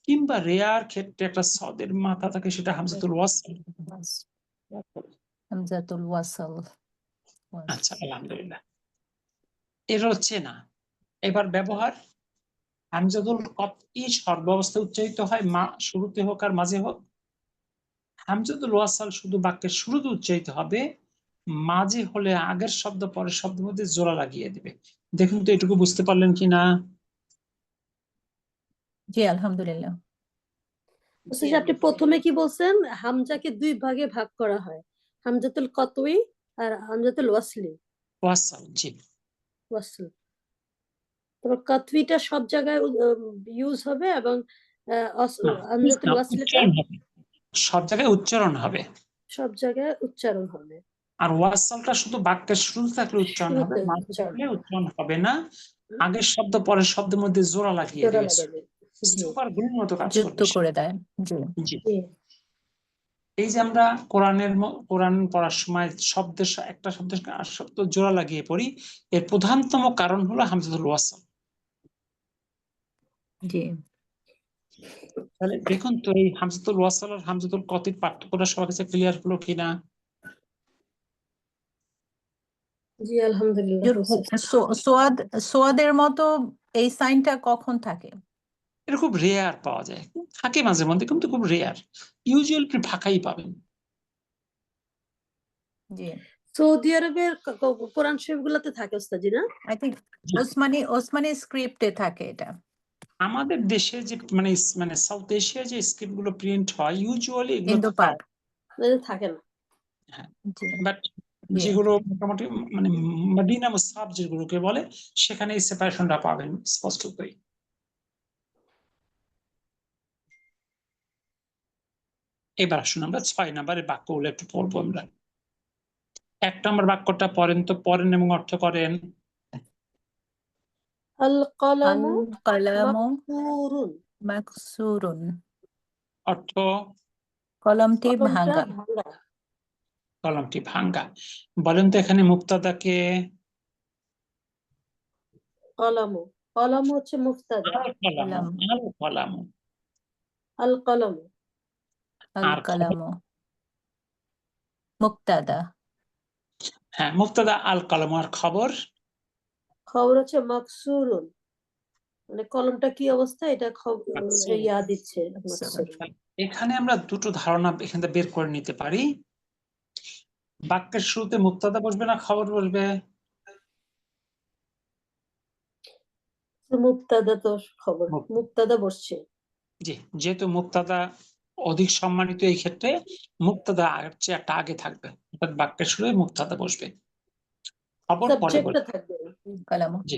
কিংবা রেয়ার ক্ষেত্রে একটা সদের মাথা থাকে সেটা হামজাতুল ওয়াসল। হামজাতুল ওয়াসল আচ্ছা, আলহামদুলিল্লাহ। এর হচ্ছে না। এবার ব্যবহার, হামজাতুল কতই সর্বাবস্থায় উচ্চারিত হয়, মা শুরুতে হোক আর মাঝে হোক। হামজাতুল ওয়াসাল শুধু বাক্যের শুরুতে উচ্চারিত হবে, মাঝে হলে আগের শব্দ পরের শব্দের মধ্যে জোড়া লাগিয়ে দিবে। দেখুন তো এটুকু বুঝতে পারলেন কি না? জি আলহামদুলিল্লাহ। ওস্তাদ, আপনি প্রথমে কি বলছেন? হামজাকে দুই ভাগে ভাগ করা হয়, হামজাতুল কতই আর হামজাতুল ওয়াসলি। ওয়াসাল, জি। ওয়াসল, তারপর কতইটা সব জায়গায় ইউজ হবে এবং না, হামজাতুল না, ওয়াসলিটা উচ্চারণ হবে, সব জায়গায় উচ্চারণ হবে। সব জায়গায় উচ্চারণ হবে। আর ওয়াসালটা শুধু বাক্যের শুরুতে থাকলে উচ্চারণ হবে, শুরুতে মাঝে উচ্চারণ থাকলে উচ্চারণ হবে না। আগের শব্দ পরের শব্দের মধ্যে জোড়া লাগিয়ে জোড়া দিবে, লাগাবে। জি সুপার গ্লুর মতো কাজ যুক্ত করবে সে। করে দেয়। জি জি। জি এই যে আমরা কোরআন পড়ার সময় শব্দের একটা শব্দের সঙ্গে আর শব্দ জোড়া লাগিয়ে পড়ি, এর প্রধানতম কারণ হলো হামজাতুল ওয়াসাল। জি তাহলে দেখুন তো এই হামজাতুল ওয়াসাল আর হামজাতুল কতির পার্থক্যটা সবার কাছে ক্লিয়ার হলো কিনা? জি আলহামদুলিল্লাহ। সোয়াদ সোয়াদের মতো এই সাইনটা কখন থাকে? এটা খুব রেয়ার পাওয়া যায়, থাকে মাঝে মধ্যে কিন্তু খুব রেয়ার। ইউজুয়ালি আপনি ফাঁকাই পাবেন। জি সৌদি আরবের কোরআন শরীফ গুলাতে থাকে ওস্তাদ, না? আই থিঙ্ক জি। ওসমানী স্ক্রিপ্টে থাকে এটা। আমাদের দেশে যে মানে সাউথ এশিয়া যে স্ক্রিপ্ট গুলো প্রিন্ট হয় ইউজুয়ালি এগুলো ইন্দো পাক। থাকে না। জি বাট জি যেগুলো মোটামুটি মানে মদিনা মুসাব যেগুলোকে বলে সেখানে এই সেপারেশনটা পাবেন স্পষ্টতই। এবার আসুন আমরা 6 নম্বরের বাক্যগুলো একটু পড়বো আমরা। 1 নম্বর বাক্যটা পড়েন তো, পড়েন এবং অর্থ করেন। আল কলামু আল কালামু মাকসুরুন, মাকসুরুন, অর্থ কলমটি কলমটা ভাঙা। ভাঙা। কলমটি ভাঙ্গা। বলেন তো এখানে মুক্তাদাকে? কলামু, কলামু হচ্ছে মুফতাদা। আল কলামু, কলাম আল কলামু। আল কলামু, আল আর খবর, কালামু মুক্তাদা। হ্যাঁ মুক্তাদা আল কলামু। আর খবর? খবর হচ্ছে মাকসুরুন, মানে কলমটা কি অবস্থা এটা মাকসুর। ইয়া দিচ্ছে মাকসুরুন। মাকসুরুন। এখানে আমরা দুটো ধারণা এখান থেকে বের করে নিতে পারি। বাক্যের শুরুতে মুক্তাদা বসবে না খবর বসবে? মুফতাদা তো খবর, মুক্ত- মুফতাদা বসছে। জি, যেহেতু মুক্তাদা অধিক সম্মানিত এই ক্ষেত্রে মুক্তাদা আগের চেয়ে একটা আগে থাকবে, অর্থাৎ বাক্যের শুরুতে মুক্তাদা বসবে, খবর পরে সাবজেক্টটা বসবে। থাকবে না। কালামু জি,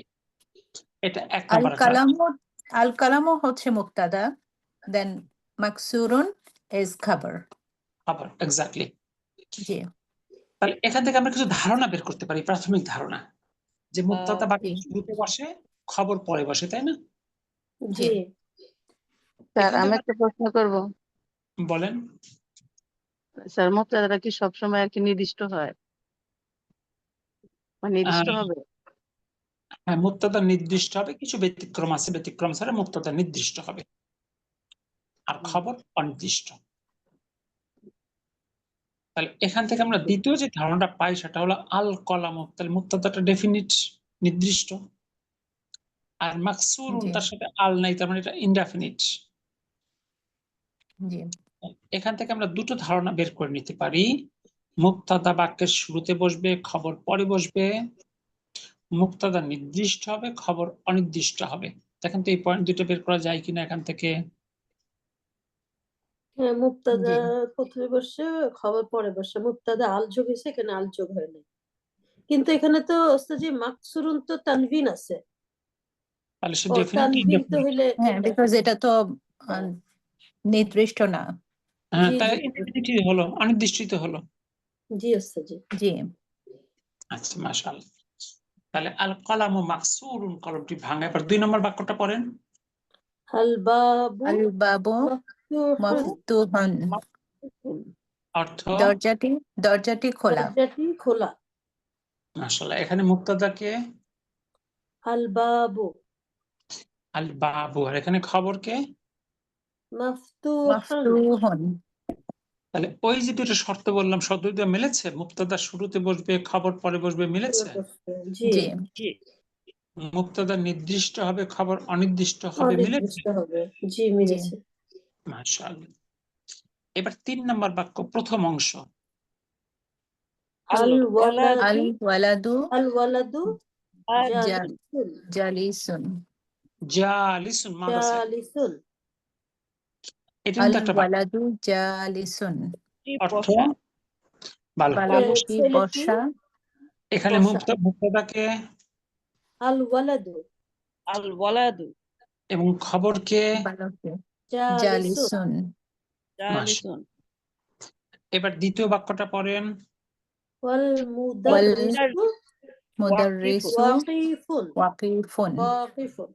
এটা 1 আল নম্বর। কালামু আল কালামু হচ্ছে মুক্তাদা, দেন মাকসুরুন ইজ খবর। খবর, এক্স্যাক্টলি। জি তাহলে এখান থেকে আমরা কিছু ধারণা বের করতে পারি, প্রাথমিক ধারণা, যে মুক্তাদা জি বাক্যের শুরুতে বসে, খবর পরে বসে, তাই না? জি জি স্যার এখান আমি থেকে একটা প্রশ্ন করব। বলেন। স্যার মুক্তাদাটা কি সবসময় আর কি নির্দিষ্ট হয়, মানে নির্দিষ্ট আহ, হবে? হ্যাঁ, মুক্তাদা নির্দিষ্ট হবে, কিছু ব্যতিক্রম আছে, ব্যতিক্রম ছাড়া মুক্তাদা নির্দিষ্ট হবে, আর খবর অনির্দিষ্ট। তাহলে এখান থেকে আমরা দ্বিতীয় যে ধারণাটা পাই সেটা হলো আল কলাম, তাহলে মুক্তাদাটা ডেফিনিট, নির্দিষ্ট। আর মাকসুরুন, জি তার সাথে আল নাই, তার মানে এটা ইনডেফিনিট। জি এখান থেকে আমরা দুটো ধারণা বের করে নিতে পারি। মুক্তাদা বাক্যের শুরুতে বসবে, খবর পরে বসবে। মুক্তাদা নির্দিষ্ট হবে, খবর অনির্দিষ্ট হবে। দেখেন তো এই পয়েন্ট দুটো বের করা যায় কিনা এখান থেকে। হ্যাঁ, মুফতাদা জি প্রথমে বসছে, খবর পরে বসছে। মুফতাদা আল যোগ হয়েছে, এখানে আল যোগ হয় নাই। কিন্তু এখানে তো ওস্তাদ মাকসুরুন তো তানভিন আছে। তাহলে সে ও ডেফিনেটলি তানভিন তো ইনডেফিনিট। হইলে হ্যাঁ, বিকজ এটা তো আহ, নির্দিষ্ট না। হ্যাঁ, জি তাহলে জি ইনডেফিনিটই হলো, অনির্দিষ্টই তো হলো। জি ওস্তাদ জি। জি আচ্ছা, মাশাআল্লাহ। তাহলে আল কলামু মাকসুরুন, কলমটি ভাঙা। এবার 2 নম্বর বাক্যটা পড়েন। আল বাবু আল বাবু মফতুহুন, মফতুহুন, অর্থ দরজাটি খোলা। দরজাটি খোলা। মাশাআল্লাহ। এখানে মুক্তাদাকে আল বাবু আল বাবু, আর এখানে খবরকে মাফতুহুন। মাফতুহুন। তাহলে ওই যে দুটো শর্ত বললাম, শর্ত দুটো মিলেছে? মুক্তাদা শুরুতে বসবে, খবর পরে বসবে, মিলেছে? জি জি জি মুক্তাদা নির্দিষ্ট হবে, খবর অনির্দিষ্ট হবে, মিলেছে? অনির্দিষ্ট হবে। জি মিলেছে। মাশাআল্লাহ। এবার 3 নম্বর বাক্য, প্রথম অংশ। আল আল ওয়ালাদু ওয়ালাদু জালিসুন। জালিসুন। জালিসুন মাদ্রাসায়, জালিসুন। এটা আল কিন্তু একটা বাক্য। ওয়ালাদু জালিসুন। অর্থ বসা ভালো। বালকটি ছেলেটি বসা। এখানে বসা। মুক্তাদাকে আল ওয়ালাদু আল ওয়ালাদু এবং খবরকে বালকটি জালিসুন। জালিসুন। জালিসুন এবার দ্বিতীয় বাক্যটা পড়েন। ওয়াল মুদাররিসু মুদাররিসু ওয়াকিফুন। ওয়াকিফুন। ওয়াকিফুন।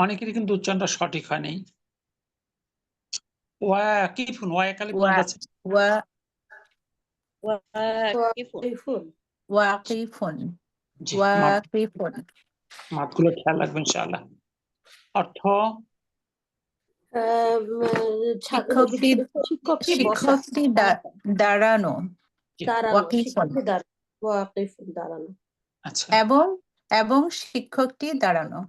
অনেকেরই কিন্তু উচ্চারণটা সঠিক হয় নাই। ওয়াকিফুন, ওয়াকালিফ ওয়া মাদ্রাসা। ওয়া ওয়াকিফুন ওয়াকিফুন। ওয়াকিফুন। জি, ওয়াকিফুন। মাতগুলো খেয়াল রাখবেন ইনশাআল্লাহ। অর্থ শিক্ষকটি বসা। দাঁড়ানো। জি, দাঁড়ানো। ওয়াকিফুন। শিক্ষকটি দাঁড়ানো। ওয়াকিফুন দাঁড়ানো। আচ্ছা। এবং শিক্ষকটি দাঁড়ানো।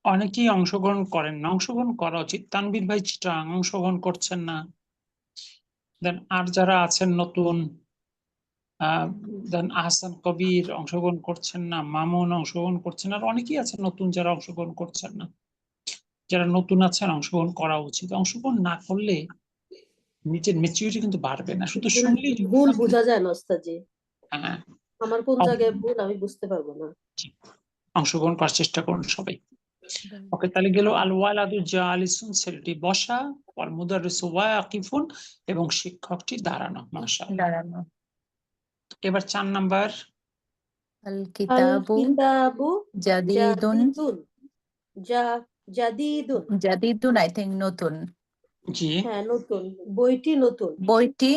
অনেকেই অংশগ্রহণ করেন না, অংশগ্রহণ করা উচিত। তানভীর ভাই চিটাং অংশগ্রহণ করছেন না। দেন আর যারা আছেন নতুন, দেন আহসান কবির অংশগ্রহণ করছেন না, মামুন অংশগ্রহণ করছেন না, আর অনেকেই আছেন নতুন যারা অংশগ্রহণ করছেন না। যারা নতুন আছেন অংশগ্রহণ করা উচিত। অংশগ্রহণ না করলে নিজের ম্যাচুরিটি কিন্তু বাড়বে না, শুধু শুনলেই ভুল বোঝা যায় না ওস্তাদজি। হ্যাঁ, আমার কোন জায়গায় ভুল আমি বুঝতে পারবো না। অংশগ্রহণ করার চেষ্টা করুন সবাই। ওকে, তাহলে গেল আল ওয়ালাদু জালিসুন, ছেলেটি বসা, ওয়াল মুদাররিসু ওয়াকিফুন, এবং শিক্ষকটি দাঁড়ানো। মাশাআল্লাহ। দাঁড়ানো। এবার 4 নাম্বার। আল আল কিতাবু কিতাবু জাদিদুন। জাদিদুন। জাদিদুন আই থিংক নতুন। জি, হ্যাঁ নতুন। বইটি নতুন। বইটি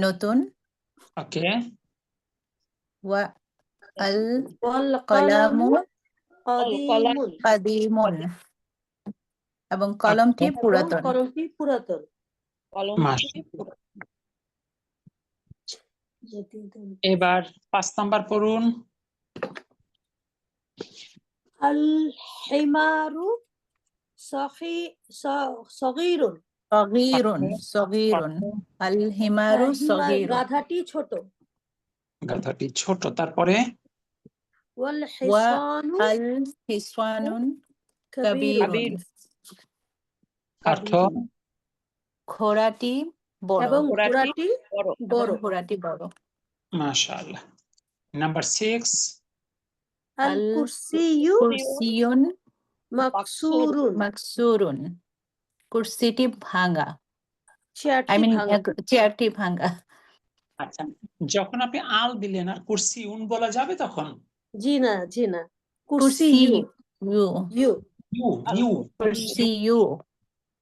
নতুন। ওকে। ওয়া আল ওয়াল কলামু কাদিমুন। কাদিমুন। এবং কলমটি আচ্ছা। পুরাতন। কলমটি পুরাতন। কলমটি জাদিদুন। এবার 5 নাম্বার পড়ুন। আল হিমারু সগীরুন। সগীরুন। আল হিমারু সগীরুন। গাধাটি ছোট। গাধাটি ছোট। তারপরে ওয়াল ওয়া হিসানু আল হিসওয়ানুন কাবীরুন। কাবীরুন। অর্থ ঘোড়াটি বড়। এবং ঘোড়াটি বড়। ঘোড়াটি বড়। মাশাআল্লাহ। নাম্বার 6। আল কুরসিয়ু কুরসিয়ুন মাকসুরুন। মাকসুরুন। কুরসিটি ভাঙা। চেয়ারটি ভাঙা। চেয়ারটি ভাঙা। আচ্ছা, যখন আপনি আল দিলেন আর কুরসি উন বলা যাবে তখন? জি না। কুরসিয়ু ইউ। ইউ ইউ কুরসিয়ু।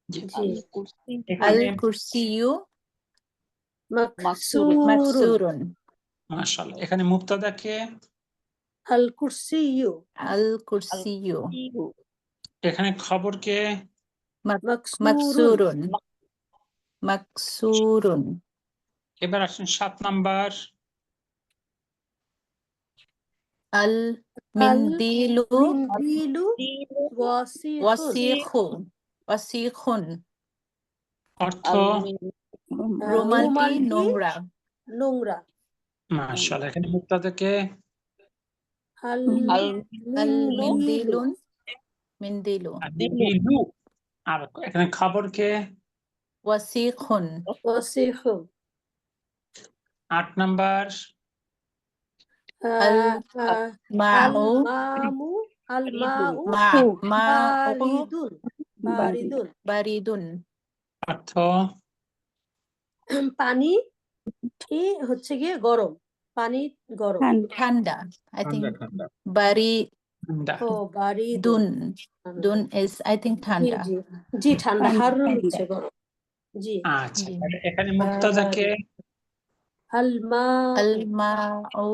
জি, জি। আল এখানে কুরসিয়ু মাকসুরুন। মাকসুরুন। মাশাআল্লাহ। এখানে মুবতাদাকে, আল কুরসিয়ু আল কুরসিয়ু। এখানে খবরকে, মাকসুরুন। মাকসুরুন। এবার আসেন 7 নাম্বার। আল মিন্দিলু মিন্দিলু ওয়াসিখুন। ওয়াসিখুন। অর্থ রুমালটি নোংরা। নোংরা। মাশাআল্লাহ। এখানে মুবতাদাকে, আল আল মিন্দিলু মিন্দিলু। দিলু, আর এখানে খবরকে। ওয়াসিখুন। ওয়াসিখুন। 8 নাম্বার। আল আল মাউ মাউ মাউ বারিদুন। বারিদুন। অর্থ পানি হচ্ছে গিয়ে গরম। পানি গরম। ঠান্ডা। আই থিংক ঠান্ডা। ঠান্ডা। বারিদুন। দুন ইজ আই থিংক ঠান্ডা। জি ঠান্ডা। হারুন হচ্ছে গরম। জি আচ্ছা, জি। তাহলে এখানে মুক্তাদাকে আল মা আল মাউ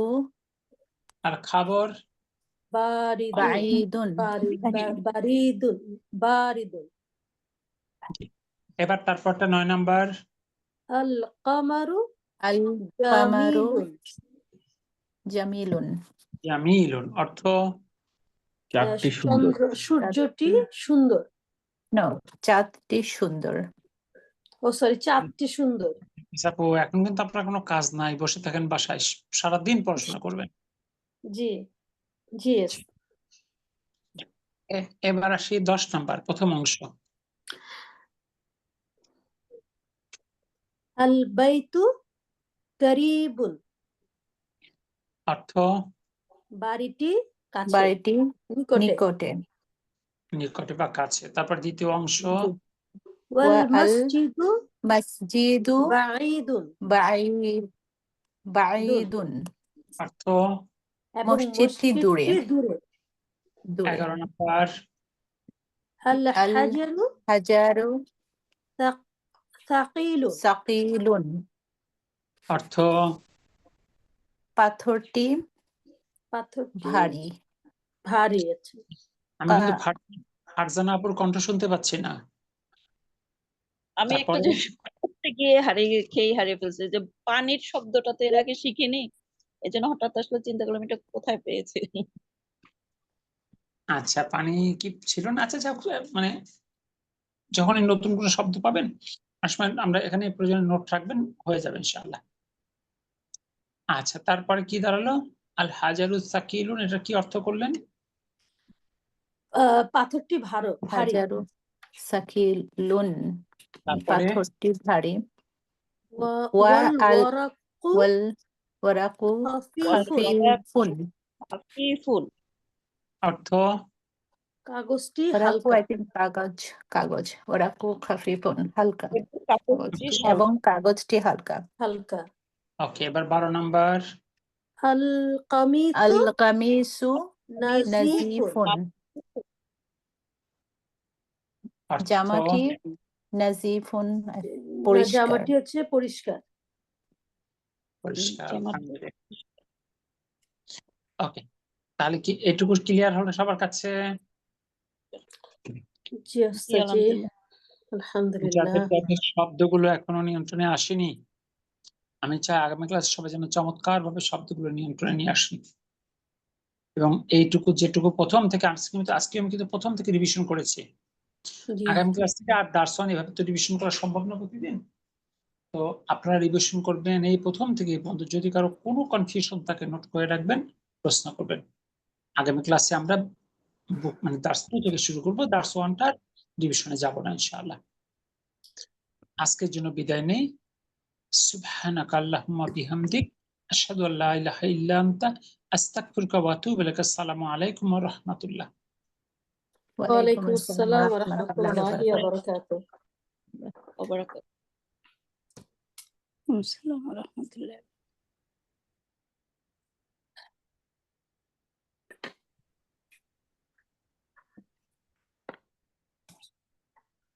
আর খবর বারিদুন বাঈদুন বারিদুন বারিদুন এবার তারপরটা 9 নাম্বার আল কামারু আল কামারু জামিলুন জামিলুন জামিলুন অর্থ চারটি সুন্দর। সূর্যটি সুন্দর। নো চাঁদটি সুন্দর। ও সরি চাঁদটি সুন্দর। আপু এখন কিন্তু আপনার কোনো কাজ নাই, বসে থাকেন বাসায়, সারাদিন পড়াশোনা করবেন। জি জি এবার আসি 10 নাম্বার প্রথম অংশ। আল বাইতু করিবুন অর্থ বাড়িটি কাছে বাড়িটি নিকটে। নিকটে। নিকটে বা কাছে। তারপর দ্বিতীয় অংশ ওয়াল ওয়া আল মসজিদু মসজিদু বাঈদুন বাঈদুন অর্থ এবং মসজিদটি দূরে। দূরে। 11 নাম্বার আল আল হাজারু হাজারু সাকিলুন সাকিলুন অর্থ পাথরটি পাথরটি ভারী। ভারী আছে। আমি কিন্তু আহ, ফারজানা আপুর কণ্ঠ শুনতে পাচ্ছি না। আমি একটা তারপরে জিনিস করতে গিয়ে হারিয়ে ফেলছি, যে পানির শব্দটা তো এর আগে শিখিনি, এই জন্য হঠাৎ আসলে চিন্তা করলাম এটা কোথায় পেয়েছি। আচ্ছা, পানি কি ছিল না? আচ্ছা যাক, মানে যখনই নতুন কোনো শব্দ পাবেন আসলে আমরা এখানে প্রয়োজনে নোট রাখবেন, হয়ে যাবে ইনশাআল্লাহ। আচ্ছা, তারপরে কি দাঁড়ালো? আল হাজারুস সাকিলুন, এটা কি অর্থ করলেন? পাথরটি ভারী। হাজারু সাকিলুন তারপরে পাথরটি ভারী। ওয়া- ওয়া ওয়াল আল ওয়ারাকু ওয়াল ওয়ারাকু খাফিফুন খাফিফুন অর্থ কাগজটি ওয়ারাকু হালকা। আই থিংক কাগজ ওয়ারাকু খাফিফুন হালকা কাগজটি এবং কাগজটি হালকা। হালকা। ওকে, এবার 12 নাম্বার আল কামিসু আল কামিসু নাজিফুন নাজিফুন অর্থ জামাটি নাজিফুন পরিষ্কার। জামাটি হচ্ছে পরিষ্কার। পরিষ্কার। জামাটি আলহামদুলিল্লাহ। ওকে, তাহলে কি এটুকু ক্লিয়ার হলো সবার কাছে? জি ওস্তাদ জি আলহামদুলিল্লাহ। যাদের যাদের শব্দগুলো এখনো নিয়ন্ত্রণে আসেনি, আমি চাই আগামী ক্লাসে সবাই যেন চমৎকার ভাবে শব্দগুলো নিয়ন্ত্রণে নিয়ে আসি, এবং এইটুকু যেটুকু প্রথম থেকে আজকে আমি কিন্তু প্রথম থেকে রিভিশন করেছি। জি আগামী ক্লাস থেকে আর দার্সন এভাবে তো রিভিশন করা সম্ভব না প্রতিদিন। তো আপনারা রিভিশন করবেন এই প্রথম থেকে এই পর্যন্ত। যদি কারো কোনো কনফিউশন থাকে নোট করে রাখবেন, প্রশ্ন করবেন। আগামী ক্লাসে আমরা মানে দার্স 2 থেকে শুরু করবো, দার্স 1টার রিভিশনে যাব না ইনশাআল্লাহ। আজকের জন্য বিদায় নেই। সুবহানাকা আল্লাহুম্মা বিহামদিক আশহাদু আল্লা ইলাহা ইল্লা আনতা আস্তাগফিরুকা ওয়া আতুবু ইলাইক। আসসালামু আলাইকুম ওয়া রাহমাতুল্লাহ। ওয়ালাইকুম আসসালাম ওয়া রাহমাতুল্লাহি ওয়া বারাকাতুহু। আসসালামু আলাইকুম ওয়া রাহমাতুল্লাহ।